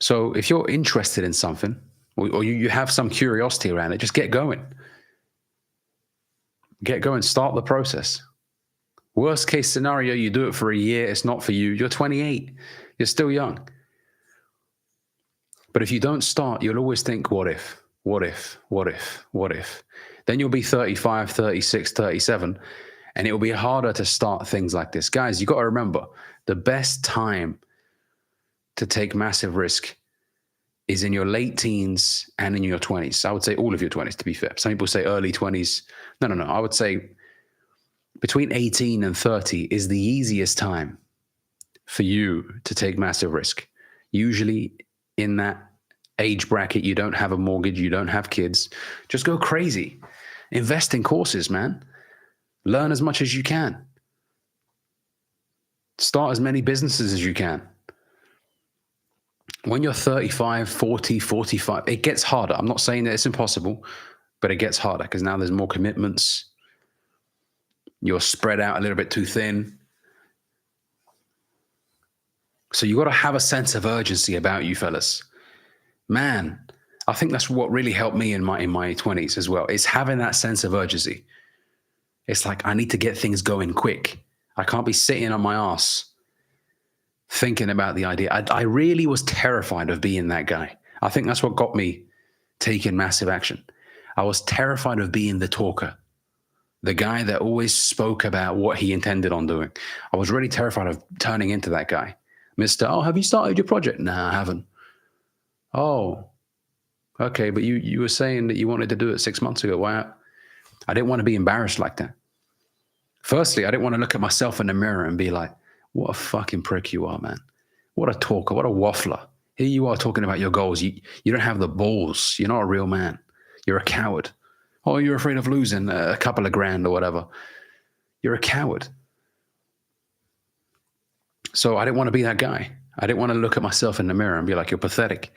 So if you're interested in something, or you have some curiosity around it, just get going. Get going, start the process. Worst case scenario, you do it for a year, it's not for you. You're 28, you're still young. But if you don't start, you'll always think, what if, what if, what if, what if? Then you'll be 35, 36, 37, and it will be harder to start things like this. Guys, you got to remember, the best time to take massive risk is in your late teens and in your 20s. I would say all of your 20s, to be fair. Some people say early 20s. No. I would say between 18 and 30 is the easiest time for you to take massive risk. Usually in that age bracket, you don't have a mortgage, you don't have kids. Just go crazy. Invest in courses, man. Learn as much as you can. Start as many businesses as you can. When you're 35, 40, 45, it gets harder. I'm not saying that it's impossible, but it gets harder because now there's more commitments. You're spread out a little bit too thin. So you got to have a sense of urgency about you, fellas. Man, I think that's what really helped me in my 20s as well. It's having that sense of urgency. It's like, I need to get things going quick. I can't be sitting on my ass thinking about the idea. I really was terrified of being that guy. I think that's what got me taking massive action. I was terrified of being the talker, the guy that always spoke about what he intended on doing. I was really terrified of turning into that guy. Mr. Oh, have you started your project? Nah, I haven't. Oh, okay, but you were saying that you wanted to do it 6 months ago. Why? I didn't want to be embarrassed like that. Firstly, I didn't want to look at myself in the mirror and be like, what a fucking prick you are, man. What a talker, what a waffler. Here you are talking about your goals. You don't have the balls. You're not a real man. You're a coward. Oh, you're afraid of losing a couple of grand or whatever. You're a coward. So I didn't want to be that guy. I didn't want to look at myself in the mirror and be like, you're pathetic.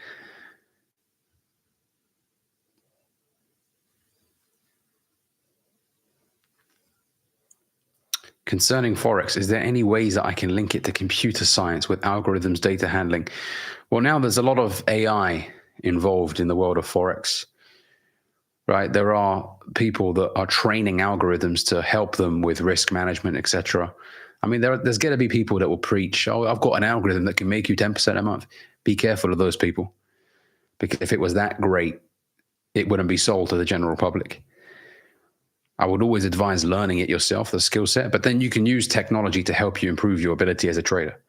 Concerning Forex, is there any ways that I can link it to computer science with algorithms, data handling? Well, now there's a lot of AI involved in the world of Forex. right? There are people that are training algorithms to help them with risk management, etc. I mean, there's going to be people that will preach, oh, I've got an algorithm that can make you 10% a month. Be careful of those people, because if it was that great, it wouldn't be sold to the general public. I would always advise learning it yourself, the skill set, but then you can use technology to help you improve your ability as a trader.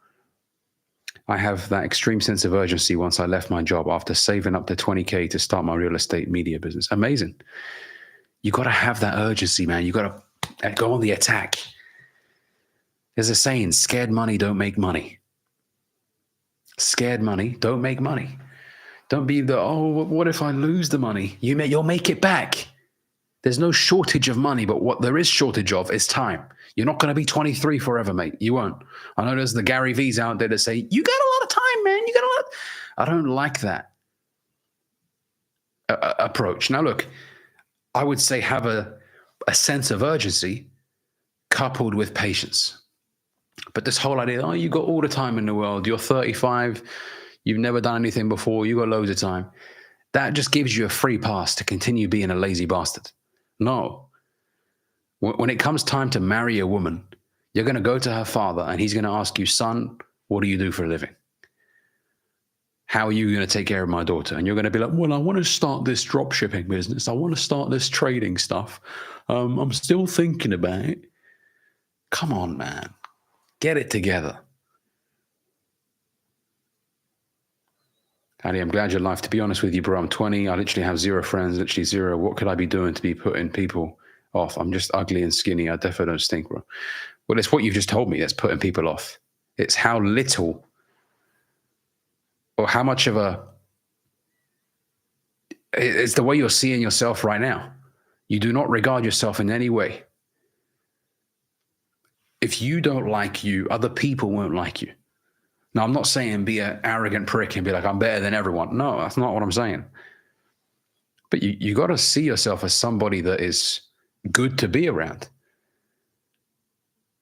I have that extreme sense of urgency once I left my job after saving up to 20K to start my real estate media business. Amazing. You got to have that urgency, man. You got to go on the attack. There's a saying, scared money don't make money. Scared money don't make money. Don't be the, oh, what if I lose the money? You'll make it back. There's no shortage of money, but what there is shortage of is time. You're not going to be 23 forever, mate. You won't. I know there's the Gary V's out there that say, you got a lot of time, man. You got a lot. I don't like that approach. Now, look, I would say have a sense of urgency coupled with patience. But this whole idea, oh, you got all the time in the world. You're 35. You've never done anything before. You got loads of time. That just gives you a free pass to continue being a lazy bastard. No. When it comes time to marry a woman, you're going to go to her father and he's going to ask you, son, what do you do for a living? How are you going to take care of my daughter? And you're going to be like, well, I want to start this drop shipping business. I want to start this trading stuff. I'm still thinking about it. Come on, man. Get it together. Ali, I'm glad you're alive. To be honest with you, bro, I'm 20. I literally have zero friends, literally zero. What could I be doing to be putting people off? I'm just ugly and skinny. I definitely don't stink, bro. Well, it's what you've just told me that's putting people off. It's how little or how much of it's the way you're seeing yourself right now. You do not regard yourself in any way. If you don't like you, other people won't like you. Now, I'm not saying be an arrogant prick and be like, I'm better than everyone. No, that's not what I'm saying. But you got to see yourself as somebody that is good to be around.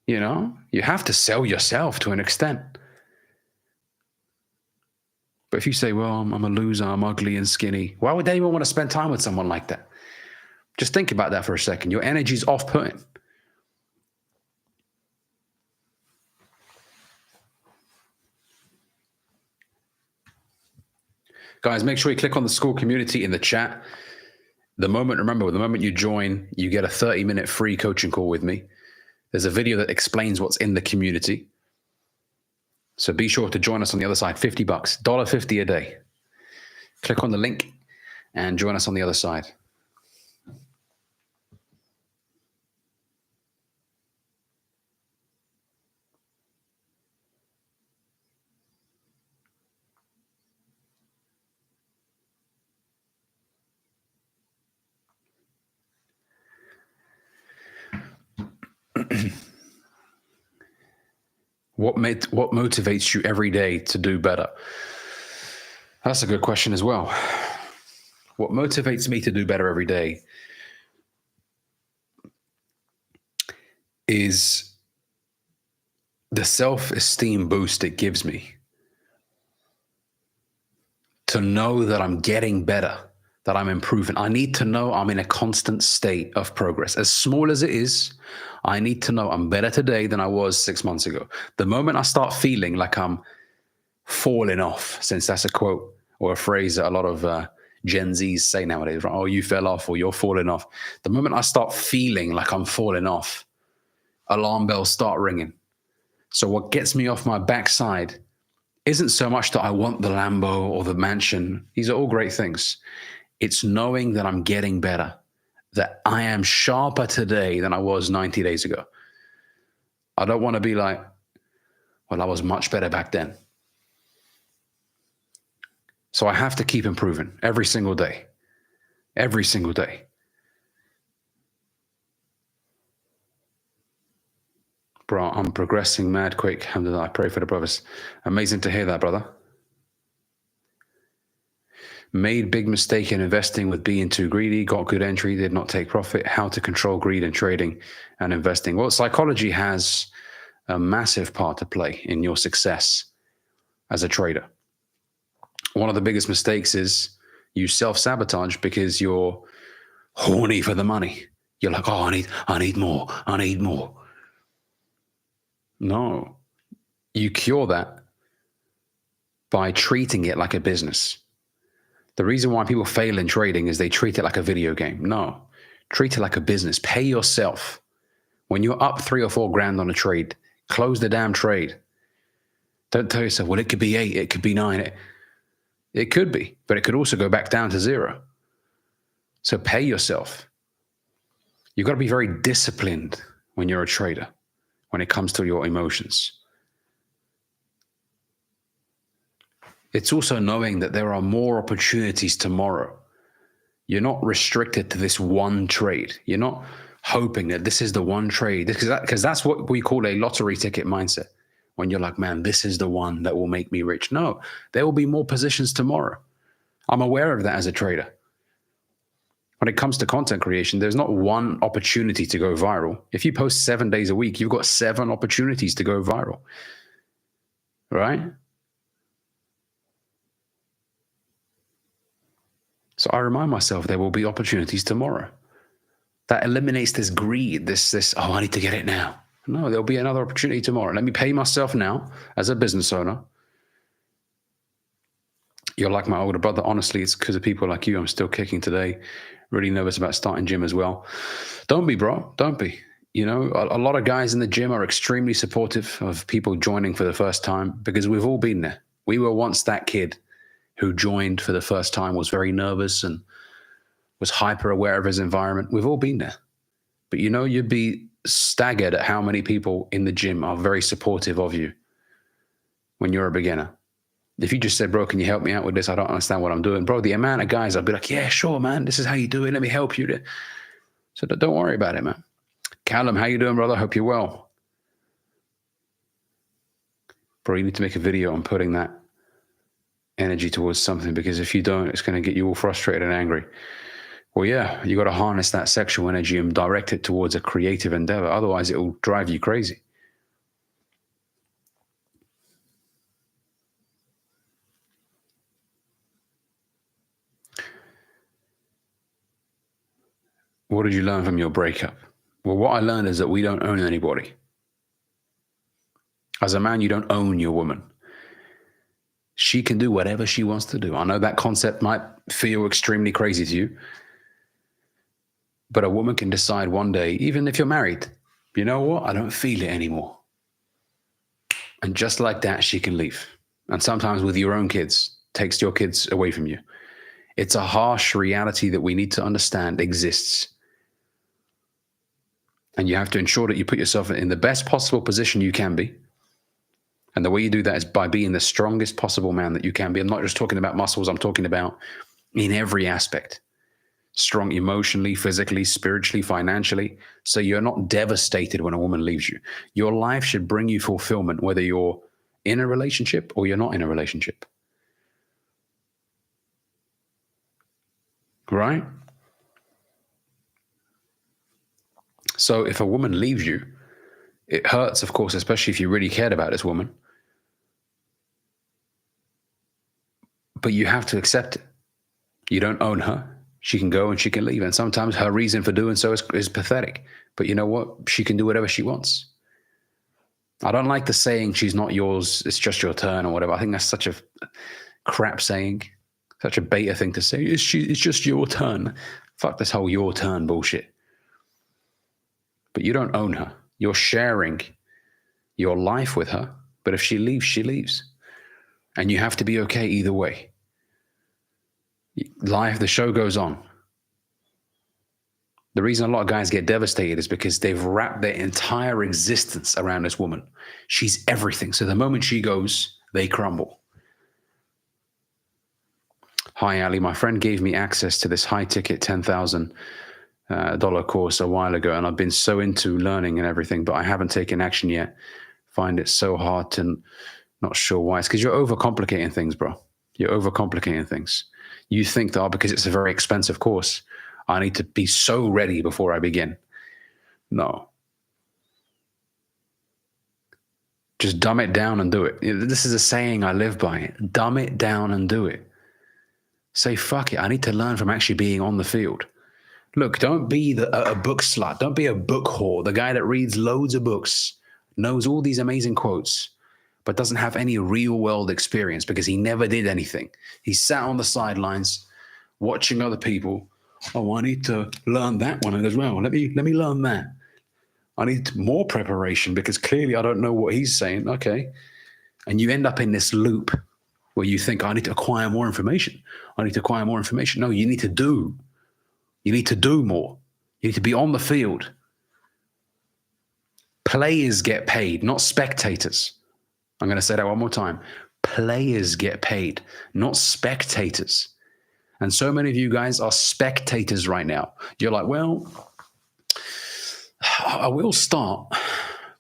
You know, you have to sell yourself to an extent. But if you say, well, I'm a loser, I'm ugly and skinny, why would anyone want to spend time with someone like that? Just think about that for a second. Your energy's off-putting. Guys, make sure you click on the school community in the chat. Remember, the moment you join, you get a 30-minute free coaching call with me. There's a video that explains what's in the community. So be sure to join us on the other side. $50, $1.50 a day. Click on the link and join us on the other side. What motivates you every day to do better? That's a good question as well. What motivates me to do better every day is the self-esteem boost it gives me to know that I'm getting better, that I'm improving. I need to know I'm in a constant state of progress. As small as it is, I need to know I'm better today than I was 6 months ago. The moment I start feeling like I'm falling off, since that's a quote or a phrase that a lot of Gen Zs say nowadays, right? Oh, you fell off or you're falling off. The moment I start feeling like I'm falling off, alarm bells start ringing. So what gets me off my backside isn't so much that I want the Lambo or the mansion. These are all great things. It's knowing that I'm getting better, that I am sharper today than I was 90 days ago. I don't want to be like, well, I was much better back then. So I have to keep improving every single day. Every single day. Bro, I'm progressing mad quick. Alhamdulillah, I pray for the brothers. Amazing to hear that, brother. Made big mistake in investing with being too greedy, got good entry, did not take profit. How to control greed in trading and investing. Well, psychology has a massive part to play in your success as a trader. One of the biggest mistakes is you self-sabotage because you're horny for the money. You're like, oh, I need more. I need more. No, you cure that by treating it like a business. The reason why people fail in trading is they treat it like a video game. No, treat it like a business. Pay yourself. When you're up 3 or 4 grand on a trade, close the damn trade. Don't tell yourself, well, it could be 8, it could be 9. It could be, but it could also go back down to 0. So pay yourself. You've got to be very disciplined when you're a trader, when it comes to your emotions. It's also knowing that there are more opportunities tomorrow. You're not restricted to this one trade. You're not hoping that this is the one trade, because that's what we call a lottery ticket mindset. When you're like, man, this is the one that will make me rich. No, there will be more positions tomorrow. I'm aware of that as a trader. When it comes to content creation, there's not one opportunity to go viral. If you post 7 days a week, you've got 7 opportunities to go viral, right? So I remind myself there will be opportunities tomorrow. That eliminates this greed, this, oh, I need to get it now. No, there'll be another opportunity tomorrow. Let me pay myself now as a business owner. You're like my older brother. Honestly, it's because of people like you I'm still kicking today. Really nervous about starting gym as well. Don't be, bro. Don't be. You know, a lot of guys in the gym are extremely supportive of people joining for the first time, because we've all been there. We were once that kid who joined for the first time, was very nervous and was hyper aware of his environment. We've all been there. But you know, you'd be staggered at how many people in the gym are very supportive of you when you're a beginner. If you just said, bro, can you help me out with this? I don't understand what I'm doing. Bro, the amount of guys, I'll be like, yeah, sure, man. This is how you do it. Let me help you. So don't worry about it, man. Callum, how you doing, brother? Hope you're well. Bro, you need to make a video on putting that energy towards something, because if you don't, it's going to get you all frustrated and angry. Well, yeah, you got to harness that sexual energy and direct it towards a creative endeavor. Otherwise, it will drive you crazy. What did you learn from your breakup? Well, what I learned is that we don't own anybody. As a man, you don't own your woman. She can do whatever she wants to do. I know that concept might feel extremely crazy to you, but a woman can decide one day, even if you're married, you know what? I don't feel it anymore. And just like that, she can leave. And sometimes with your own kids, takes your kids away from you. It's a harsh reality that we need to understand exists. And you have to ensure that you put yourself in the best possible position you can be. And the way you do that is by being the strongest possible man that you can be. I'm not just talking about muscles. I'm talking about in every aspect. Strong emotionally, physically, spiritually, financially. So you're not devastated when a woman leaves you. Your life should bring you fulfillment, whether you're in a relationship or you're not in a relationship. Right? So if a woman leaves you, it hurts, of course, especially if you really cared about this woman. But you have to accept it. You don't own her. She can go and she can leave. And sometimes her reason for doing so is pathetic. But you know what? She can do whatever she wants. I don't like the saying, she's not yours, it's just your turn or whatever. I think that's such a crap saying, such a beta thing to say. It's just your turn. Fuck this whole your turn bullshit. But you don't own her. You're sharing your life with her. But if she leaves, she leaves. And you have to be okay either way. Life, the show goes on. The reason a lot of guys get devastated is because they've wrapped their entire existence around this woman. She's everything. So the moment she goes, they crumble. Hi, Ali. My friend gave me access to this high-ticket $10,000 course a while ago, and I've been so into learning and everything, but I haven't taken action yet. Find it so hard to not sure why. It's because you're overcomplicating things, bro. You're overcomplicating things. You think that, because it's a very expensive course, I need to be so ready before I begin. No. Just dumb it down and do it. This is a saying I live by. Dumb it down and do it. Say, fuck it. I need to learn from actually being on the field. Look, don't be a book slut. Don't be a book whore. The guy that reads loads of books, knows all these amazing quotes, but doesn't have any real world experience because he never did anything. He sat on the sidelines watching other people. Oh, I need to learn that one as well. Let me learn that. I need more preparation because clearly I don't know what he's saying. Okay. And you end up in this loop where you think, I need to acquire more information. I need to acquire more information. No, you need to do. You need to do more. You need to be on the field. Players get paid, not spectators. I'm going to say that one more time. Players get paid, not spectators. And so many of you guys are spectators right now. You're like, well, I will start,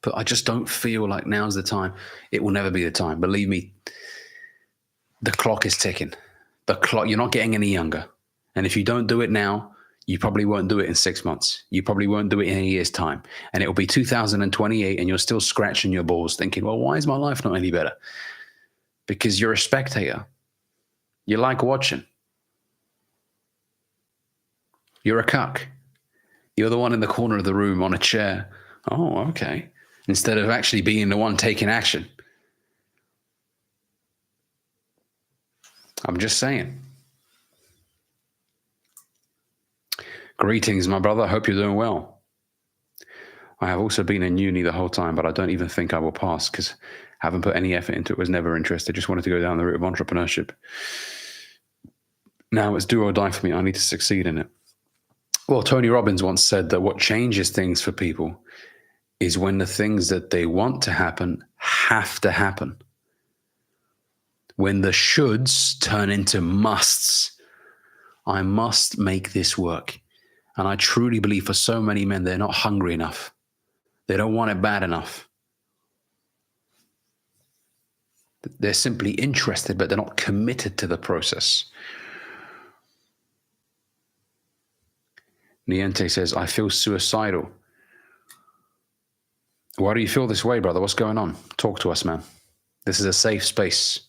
but I just don't feel like now's the time. It will never be the time. Believe me, the clock is ticking. The clock, you're not getting any younger. And if you don't do it now, you probably won't do it in 6 months. You probably won't do it in a year's time. And it will be 2028 and you're still scratching your balls thinking, well, why is my life not any better? Because you're a spectator. You like watching. You're a cuck. You're the one in the corner of the room on a chair. Oh, okay. Instead of actually being the one taking action. I'm just saying. Greetings, my brother. Hope you're doing well. I have also been in uni the whole time, but I don't even think I will pass because I haven't put any effort into it. Was never interested. Just wanted to go down the route of entrepreneurship. Now it's do or die for me. I need to succeed in it. Well, Tony Robbins once said that what changes things for people is when the things that they want to happen have to happen. When the shoulds turn into musts. I must make this work. And I truly believe for so many men, they're not hungry enough. They don't want it bad enough. They're simply interested, but they're not committed to the process. Niente says, I feel suicidal. Why do you feel this way, brother? What's going on? Talk to us, man. This is a safe space.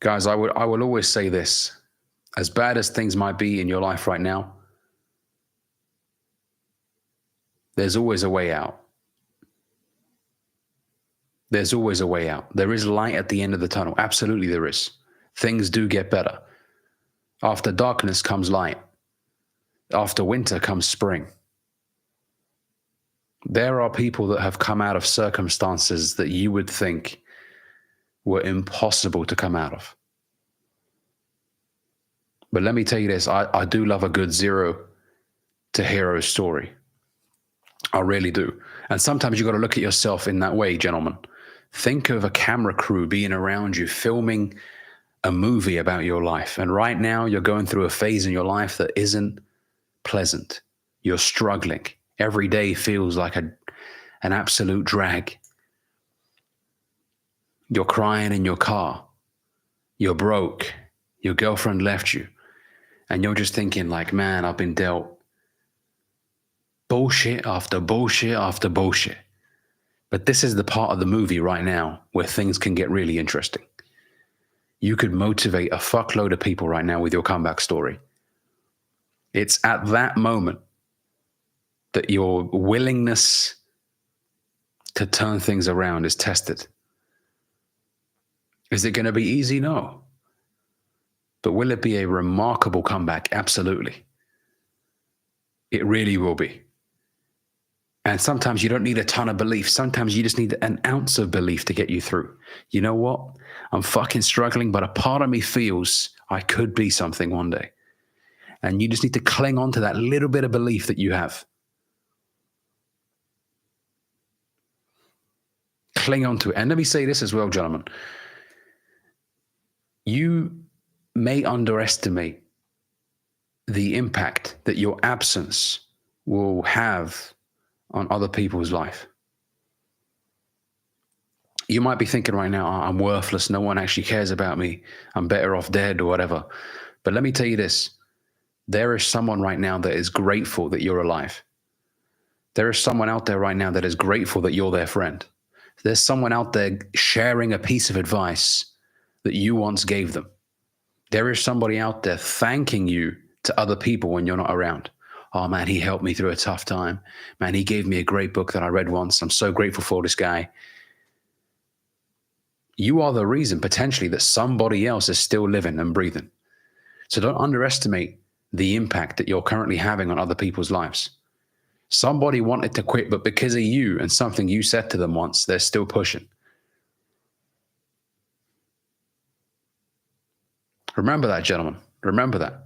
Guys, I will always say this. As bad as things might be in your life right now, there's always a way out. There's always a way out. There is light at the end of the tunnel. Absolutely there is. Things do get better. After darkness comes light. After winter comes spring. There are people that have come out of circumstances that you would think were impossible to come out of. But let me tell you this, I do love a good zero to hero story. I really do. And sometimes you got to look at yourself in that way, gentlemen. Think of a camera crew being around you, filming a movie about your life. And right now you're going through a phase in your life that isn't pleasant. You're struggling. Every day feels like an absolute drag. You're crying in your car. You're broke. Your girlfriend left you. And you're just thinking like, man, I've been dealt bullshit after bullshit after bullshit. But this is the part of the movie right now where things can get really interesting. You could motivate a fuckload of people right now with your comeback story. It's at that moment that your willingness to turn things around is tested. Is it going to be easy? No. But will it be a remarkable comeback? Absolutely. It really will be. And sometimes you don't need a ton of belief. Sometimes you just need an ounce of belief to get you through. You know what? I'm fucking struggling, but a part of me feels I could be something one day. And you just need to cling on to that little bit of belief that you have. Cling on to it. And let me say this as well, gentlemen. You may underestimate the impact that your absence will have on other people's life. You might be thinking right now, I'm worthless. No one actually cares about me. I'm better off dead or whatever. But let me tell you this. There is someone right now that is grateful that you're alive. There is someone out there right now that is grateful that you're their friend. There's someone out there sharing a piece of advice that you once gave them. There is somebody out there thanking you to other people when you're not around. Oh man, he helped me through a tough time. Man, he gave me a great book that I read once. I'm so grateful for this guy. You are the reason potentially that somebody else is still living and breathing. So don't underestimate the impact that you're currently having on other people's lives. Somebody wanted to quit, but because of you and something you said to them once, they're still pushing. Remember that, gentlemen. Remember that.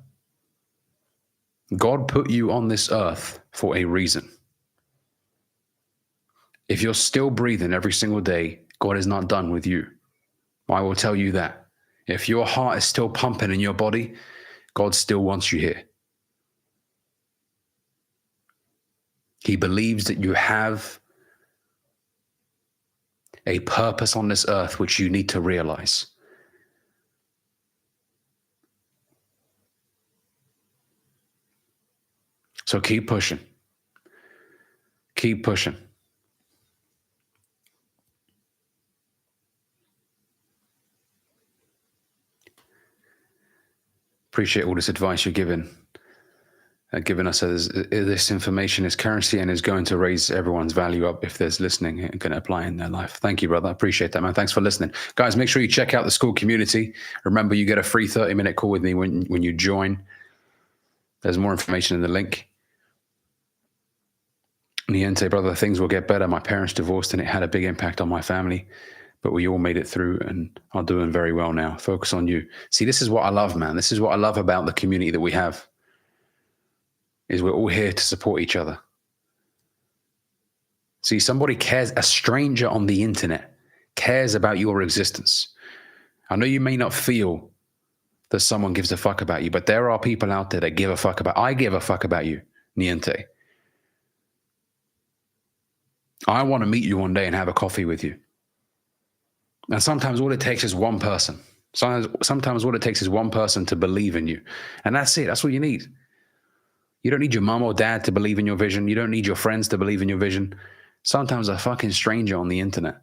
God put you on this earth for a reason. If you're still breathing every single day, God is not done with you. I will tell you that. If your heart is still pumping in your body, God still wants you here. He believes that you have a purpose on this earth which you need to realize. So keep pushing. Keep pushing. Appreciate all this advice you're giving us. This information is currency and is going to raise everyone's value up if there's listening and can apply in their life. Thank you, brother. I appreciate that, man. Thanks for listening. Guys, make sure you check out the school community. Remember, you get a free 30-minute call with me when you join. There's more information in the link. Niente, brother, things will get better. My parents divorced and it had a big impact on my family, but we all made it through and are doing very well now. Focus on you. See, this is what I love, man. This is what I love about the community that we have, is we're all here to support each other. See, somebody cares, a stranger on the internet cares about your existence. I know you may not feel that someone gives a fuck about you, but there are people out there that give a fuck about, I give a fuck about you, Niente. I want to meet you one day and have a coffee with you. And sometimes all it takes is one person. Sometimes all it takes is one person to believe in you. And that's it. That's what you need. You don't need your mom or dad to believe in your vision. You don't need your friends to believe in your vision. Sometimes a fucking stranger on the internet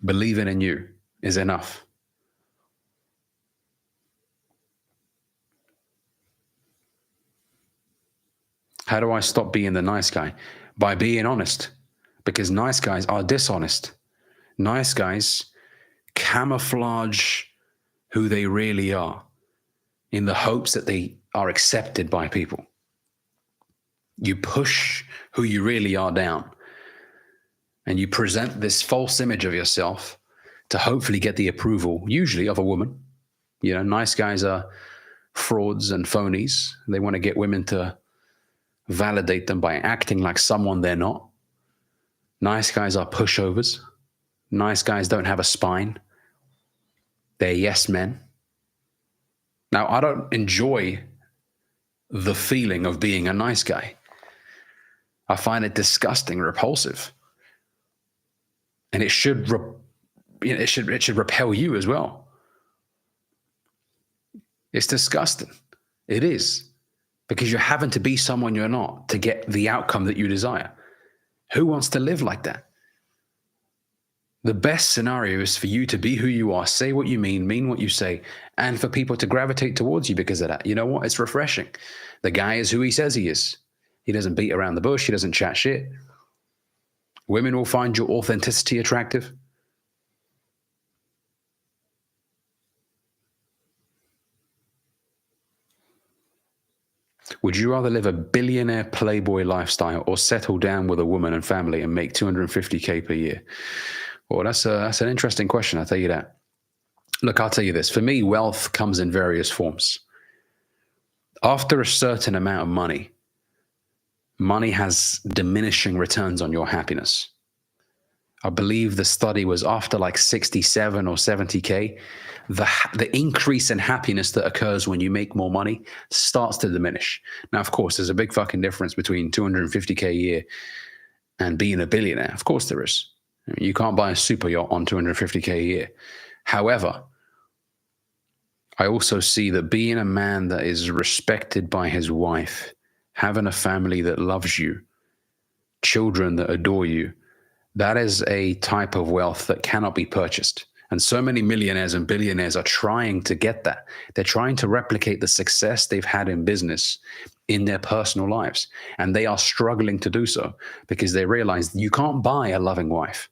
believing in you is enough. How do I stop being the nice guy? By being honest, because nice guys are dishonest. Nice guys camouflage who they really are in the hopes that they are accepted by people. You push who you really are down, and you present this false image of yourself to hopefully get the approval, usually of a woman. You know, nice guys are frauds and phonies. They want to get women to validate them by acting like someone they're not. Nice guys are pushovers. Nice guys don't have a spine. They're yes men. Now, I don't enjoy the feeling of being a nice guy. I find it disgusting, repulsive. And it should repel you as well. It's disgusting. It is. Because you're having to be someone you're not to get the outcome that you desire. Who wants to live like that? The best scenario is for you to be who you are, say what you mean what you say, and for people to gravitate towards you because of that. You know what? It's refreshing. The guy is who he says he is. He doesn't beat around the bush. He doesn't chat shit. Women will find your authenticity attractive. Would you rather live a billionaire playboy lifestyle or settle down with a woman and family and make $250K per year? Well, that's an interesting question, I'll tell you that. Look, I'll tell you this. For me, wealth comes in various forms. After a certain amount of money, money has diminishing returns on your happiness. I believe the study was after like 67 or 70K, the increase in happiness that occurs when you make more money starts to diminish. Now, of course, there's a big fucking difference between 250K a year and being a billionaire. Of course there is. I mean, you can't buy a super yacht on 250K a year. However, I also see that being a man that is respected by his wife, having a family that loves you, children that adore you, that is a type of wealth that cannot be purchased. And so many millionaires and billionaires are trying to get that. They're trying to replicate the success they've had in business in their personal lives. And they are struggling to do so because they realize you can't buy a loving wife.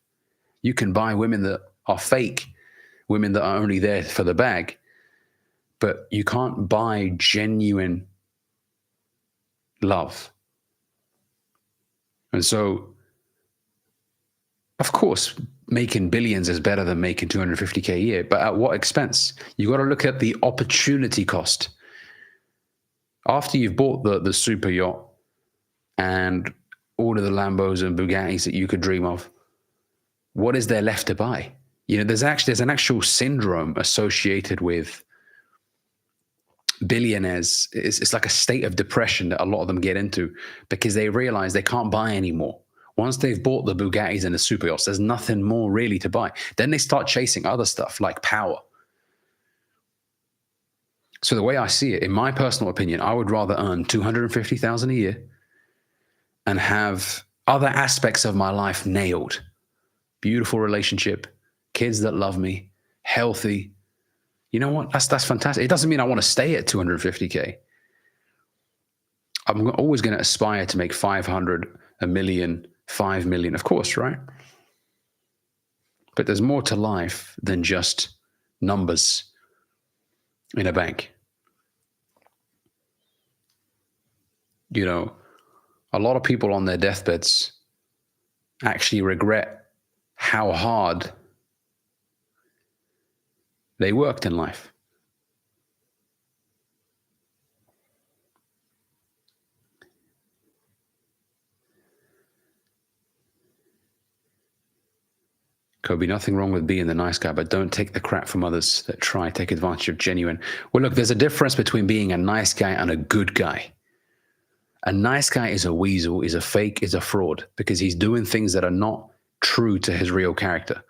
You can buy women that are fake, women that are only there for the bag, but you can't buy genuine love. And so, of course, making billions is better than making 250K a year, but at what expense? You got to look at the opportunity cost. After you've bought the super yacht and all of the Lambos and Bugattis that you could dream of, what is there left to buy? You know, there's an actual syndrome associated with billionaires. It's like a state of depression that a lot of them get into because they realize they can't buy anymore. Once they've bought the Bugattis and the super yachts, there's nothing more really to buy. Then they start chasing other stuff like power. So the way I see it, in my personal opinion, I would rather earn $250,000 a year and have other aspects of my life nailed. Beautiful relationship, kids that love me, healthy. You know what? That's fantastic. It doesn't mean I want to stay at 250K. I'm always going to aspire to make 500, a million, 5 million, of course, right? But there's more to life than just numbers in a bank. You know, a lot of people on their deathbeds actually regret how hard they worked in life. Could be nothing wrong with being the nice guy, but don't take the crap from others that try to take advantage of genuine. Well, look, there's a difference between being a nice guy and a good guy. A nice guy is a weasel, is a fake, is a fraud because he's doing things that are not true to his real character.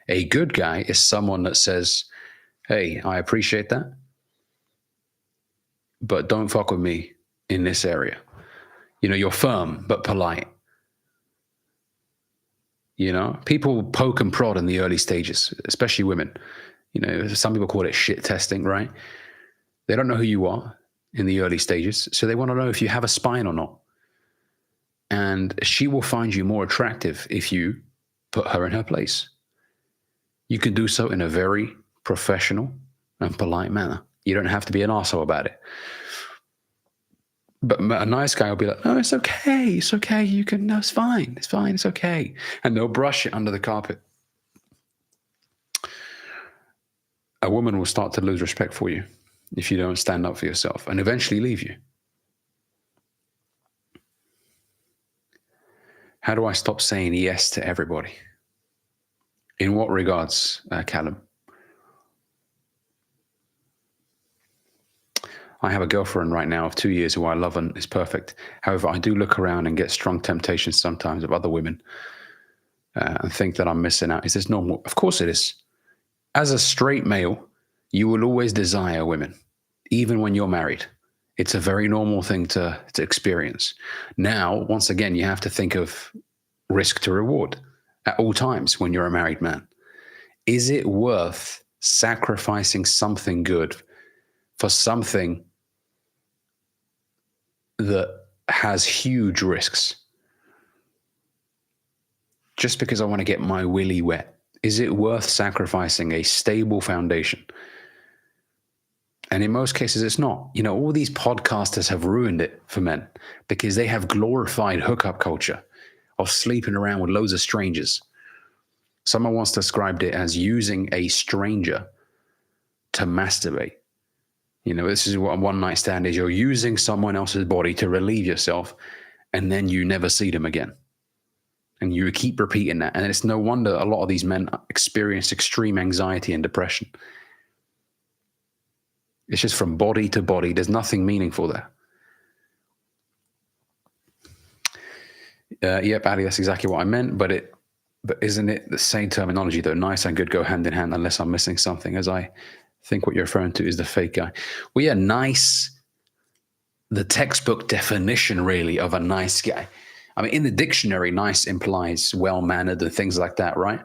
A good guy is someone that says, hey, I appreciate that, but don't fuck with me in this area. You know, you're firm, but polite. You know, people poke and prod in the early stages, especially women. You know, some people call it shit testing, right? They don't know who you are in the early stages, so they want to know if you have a spine or not. And she will find you more attractive if you put her in her place. You can do so in a very professional and polite manner. You don't have to be an arsehole about it. But a nice guy will be like, no, it's okay. It's okay. You can, no, it's fine. It's fine. It's okay. And they'll brush it under the carpet. A woman will start to lose respect for you if you don't stand up for yourself and eventually leave you. How do I stop saying yes to everybody? In what regards, Callum? I have a girlfriend right now of 2 years who I love and is perfect. However, I do look around and get strong temptations sometimes of other women and think that I'm missing out. Is this normal? Of course it is. As a straight male, you will always desire women, even when you're married. It's a very normal thing to experience. Now, once again, you have to think of risk to reward at all times when you're a married man. Is it worth sacrificing something good for something that has huge risks? Just because I want to get my willy wet, is it worth sacrificing a stable foundation? And in most cases, it's not. You know, all these podcasters have ruined it for men because they have glorified hookup culture of sleeping around with loads of strangers. Someone once described it as using a stranger to masturbate. You know, this is what a one-night stand is. You're using someone else's body to relieve yourself, and then you never see them again. And you keep repeating that. And it's no wonder a lot of these men experience extreme anxiety and depression. It's just from body to body. There's nothing meaningful there. Yep, Ali, that's exactly what I meant. But isn't it the same terminology, though? Nice and good go hand in hand, unless I'm missing something, as I think what you're referring to is the fake guy. Well, yeah, nice, the textbook definition, really, of a nice guy. I mean, in the dictionary, nice implies well-mannered and things like that, right?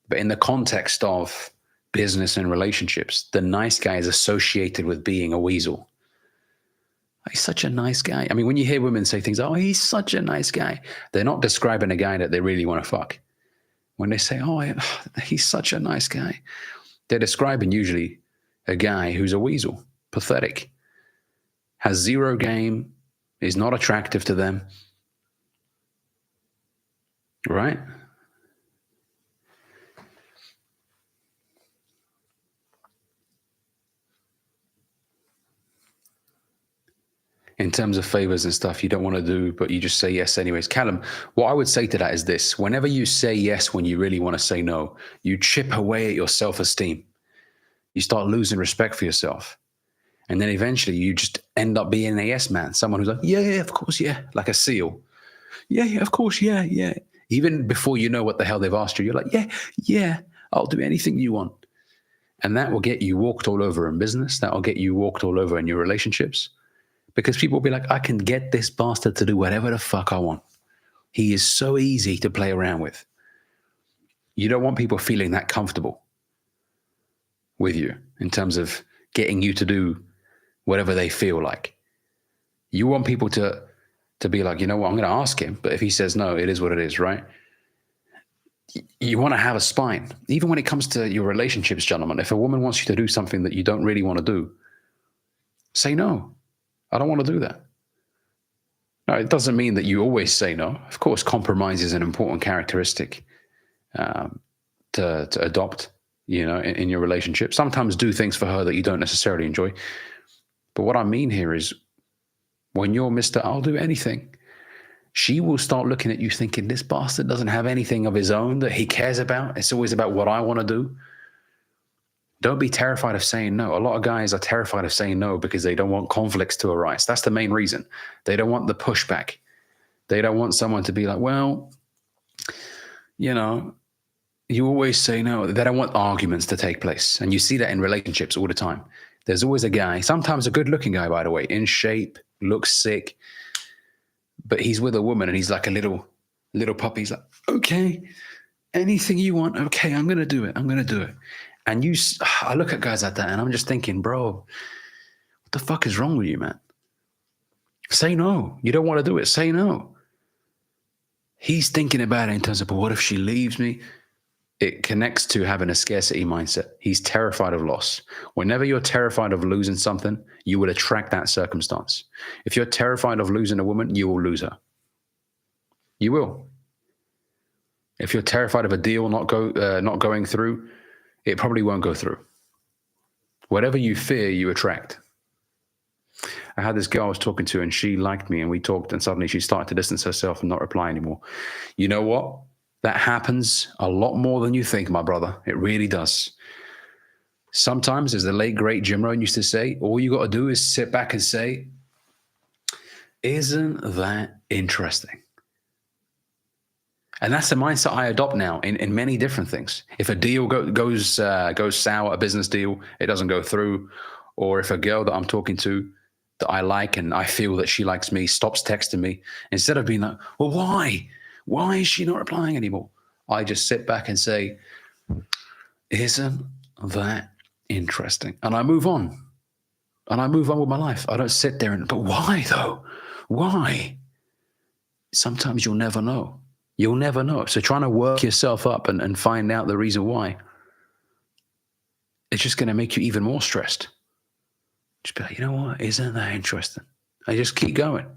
But in the context of business and relationships, the nice guy is associated with being a weasel. He's such a nice guy. I mean, when you hear women say things, oh, he's such a nice guy, they're not describing a guy that they really want to fuck. When they say, oh, he's such a nice guy, they're describing usually a guy who's a weasel, pathetic, has zero game, is not attractive to them. Right? In terms of favors and stuff you don't want to do, but you just say yes anyways. Callum, what I would say to that is this. Whenever you say yes when you really want to say no, you chip away at your self-esteem. You start losing respect for yourself. And then eventually you just end up being a yes man, someone who's like, yeah, of course, yeah, like a seal. Yeah, of course, yeah. Even before you know what the hell they've asked you, you're like, yeah, I'll do anything you want. And that will get you walked all over in business. That will get you walked all over in your relationships. Because people will be like, I can get this bastard to do whatever the fuck I want. He is so easy to play around with. You don't want people feeling that comfortable with you in terms of getting you to do whatever they feel like. You want people to be like, you know what, I'm going to ask him, but if he says no, it is what it is, right? You want to have a spine. Even when it comes to your relationships, gentlemen, if a woman wants you to do something that you don't really want to do, say no. I don't want to do that. No, it doesn't mean that you always say no. Of course, compromise is an important characteristic to adopt, in your relationship. Sometimes do things for her that you don't necessarily enjoy. But what I mean here is when you're Mr. I'll do anything, she will start looking at you thinking, this bastard doesn't have anything of his own that he cares about. It's always about what I want to do. Don't be terrified of saying no. A lot of guys are terrified of saying no because they don't want conflicts to arise. That's the main reason. They don't want the pushback. They don't want someone to be like, well, you always say no. They don't want arguments to take place. And you see that in relationships all the time. There's always a guy, sometimes a good-looking guy, by the way, in shape, looks sick, but he's with a woman and he's like a little puppy. He's like, okay, anything you want. Okay, I'm going to do it. And I look at guys like that and I'm just thinking, bro, what the fuck is wrong with you, man? Say no. You don't want to do it. Say no. He's thinking about it in terms of, but what if she leaves me? It connects to having a scarcity mindset. He's terrified of loss. Whenever you're terrified of losing something, you will attract that circumstance. If you're terrified of losing a woman, you will lose her. You will. If you're terrified of a deal not going through, it probably won't go through. Whatever you fear, you attract. I had this girl I was talking to and she liked me and we talked and suddenly she started to distance herself and not reply anymore. You know what? That happens a lot more than you think, my brother. It really does. Sometimes, as the late, great Jim Rohn used to say, all you got to do is sit back and say, isn't that interesting? And that's the mindset I adopt now in many different things. If a deal goes sour, a business deal, it doesn't go through, or if a girl that I'm talking to that I like and I feel that she likes me stops texting me, instead of being like, well, why? Why is she not replying anymore? I just sit back and say, isn't that interesting? And I move on. And I move on with my life. I don't sit there but why though? Why? Sometimes you'll never know. You'll never know. So trying to work yourself up and find out the reason why, it's just going to make you even more stressed. Just be like, you know what? Isn't that interesting? I just keep going.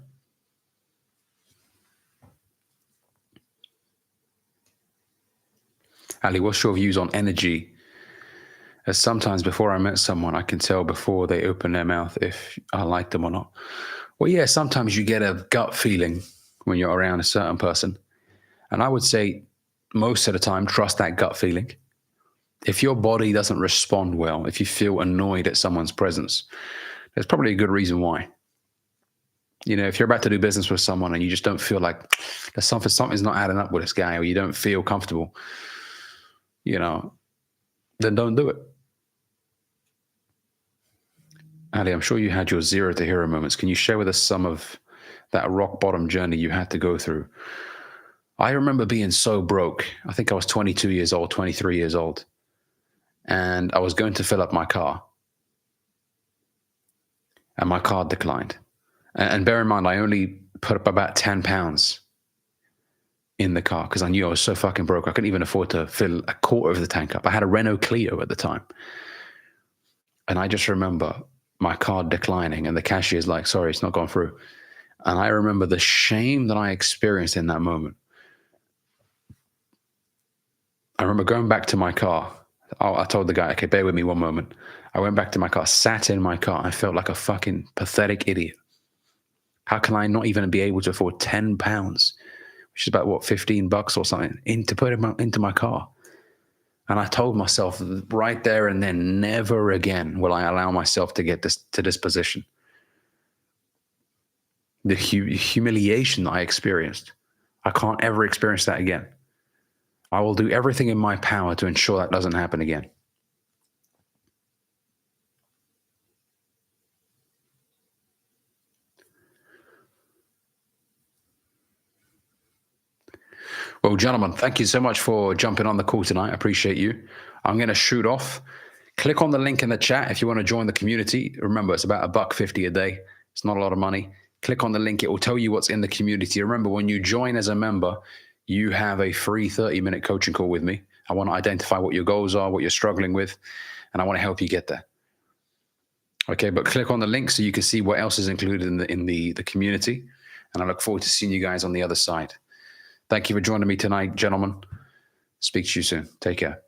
Ali, what's your views on energy? As sometimes before I met someone, I can tell before they open their mouth if I like them or not. Well, yeah, sometimes you get a gut feeling when you're around a certain person. And I would say most of the time, trust that gut feeling. If your body doesn't respond well, if you feel annoyed at someone's presence, there's probably a good reason why. If you're about to do business with someone and you just don't feel like something's not adding up with this guy, or you don't feel comfortable, then don't do it. Ali, I'm sure you had your 0 to hero moments. Can you share with us some of that rock bottom journey you had to go through? I remember being so broke. I think I was 22 years old, 23 years old. And I was going to fill up my car. And my card declined. And bear in mind, I only put up about 10 pounds in the car because I knew I was so fucking broke. I couldn't even afford to fill a quarter of the tank up. I had a Renault Clio at the time. And I just remember my card declining and the cashier's like, sorry, it's not gone through. And I remember the shame that I experienced in that moment. I remember going back to my car. I told the guy, okay, bear with me one moment. I went back to my car, sat in my car. I felt like a fucking pathetic idiot. How can I not even be able to afford 10 pounds, which is about what, $15 or something, to put into my car? And I told myself right there and then, never again will I allow myself to get to this position. The humiliation that I experienced, I can't ever experience that again. I will do everything in my power to ensure that doesn't happen again. Well, gentlemen, thank you so much for jumping on the call tonight. I appreciate you. I'm going to shoot off. Click on the link in the chat if you want to join the community. Remember, it's about $1.50 a day. It's not a lot of money. Click on the link. It will tell you what's in the community. Remember, when you join as a member, you have a free 30-minute coaching call with me. I want to identify what your goals are, what you're struggling with, and I want to help you get there. Okay, but click on the link so you can see what else is included in the community. And I look forward to seeing you guys on the other side. Thank you for joining me tonight, gentlemen. Speak to you soon. Take care.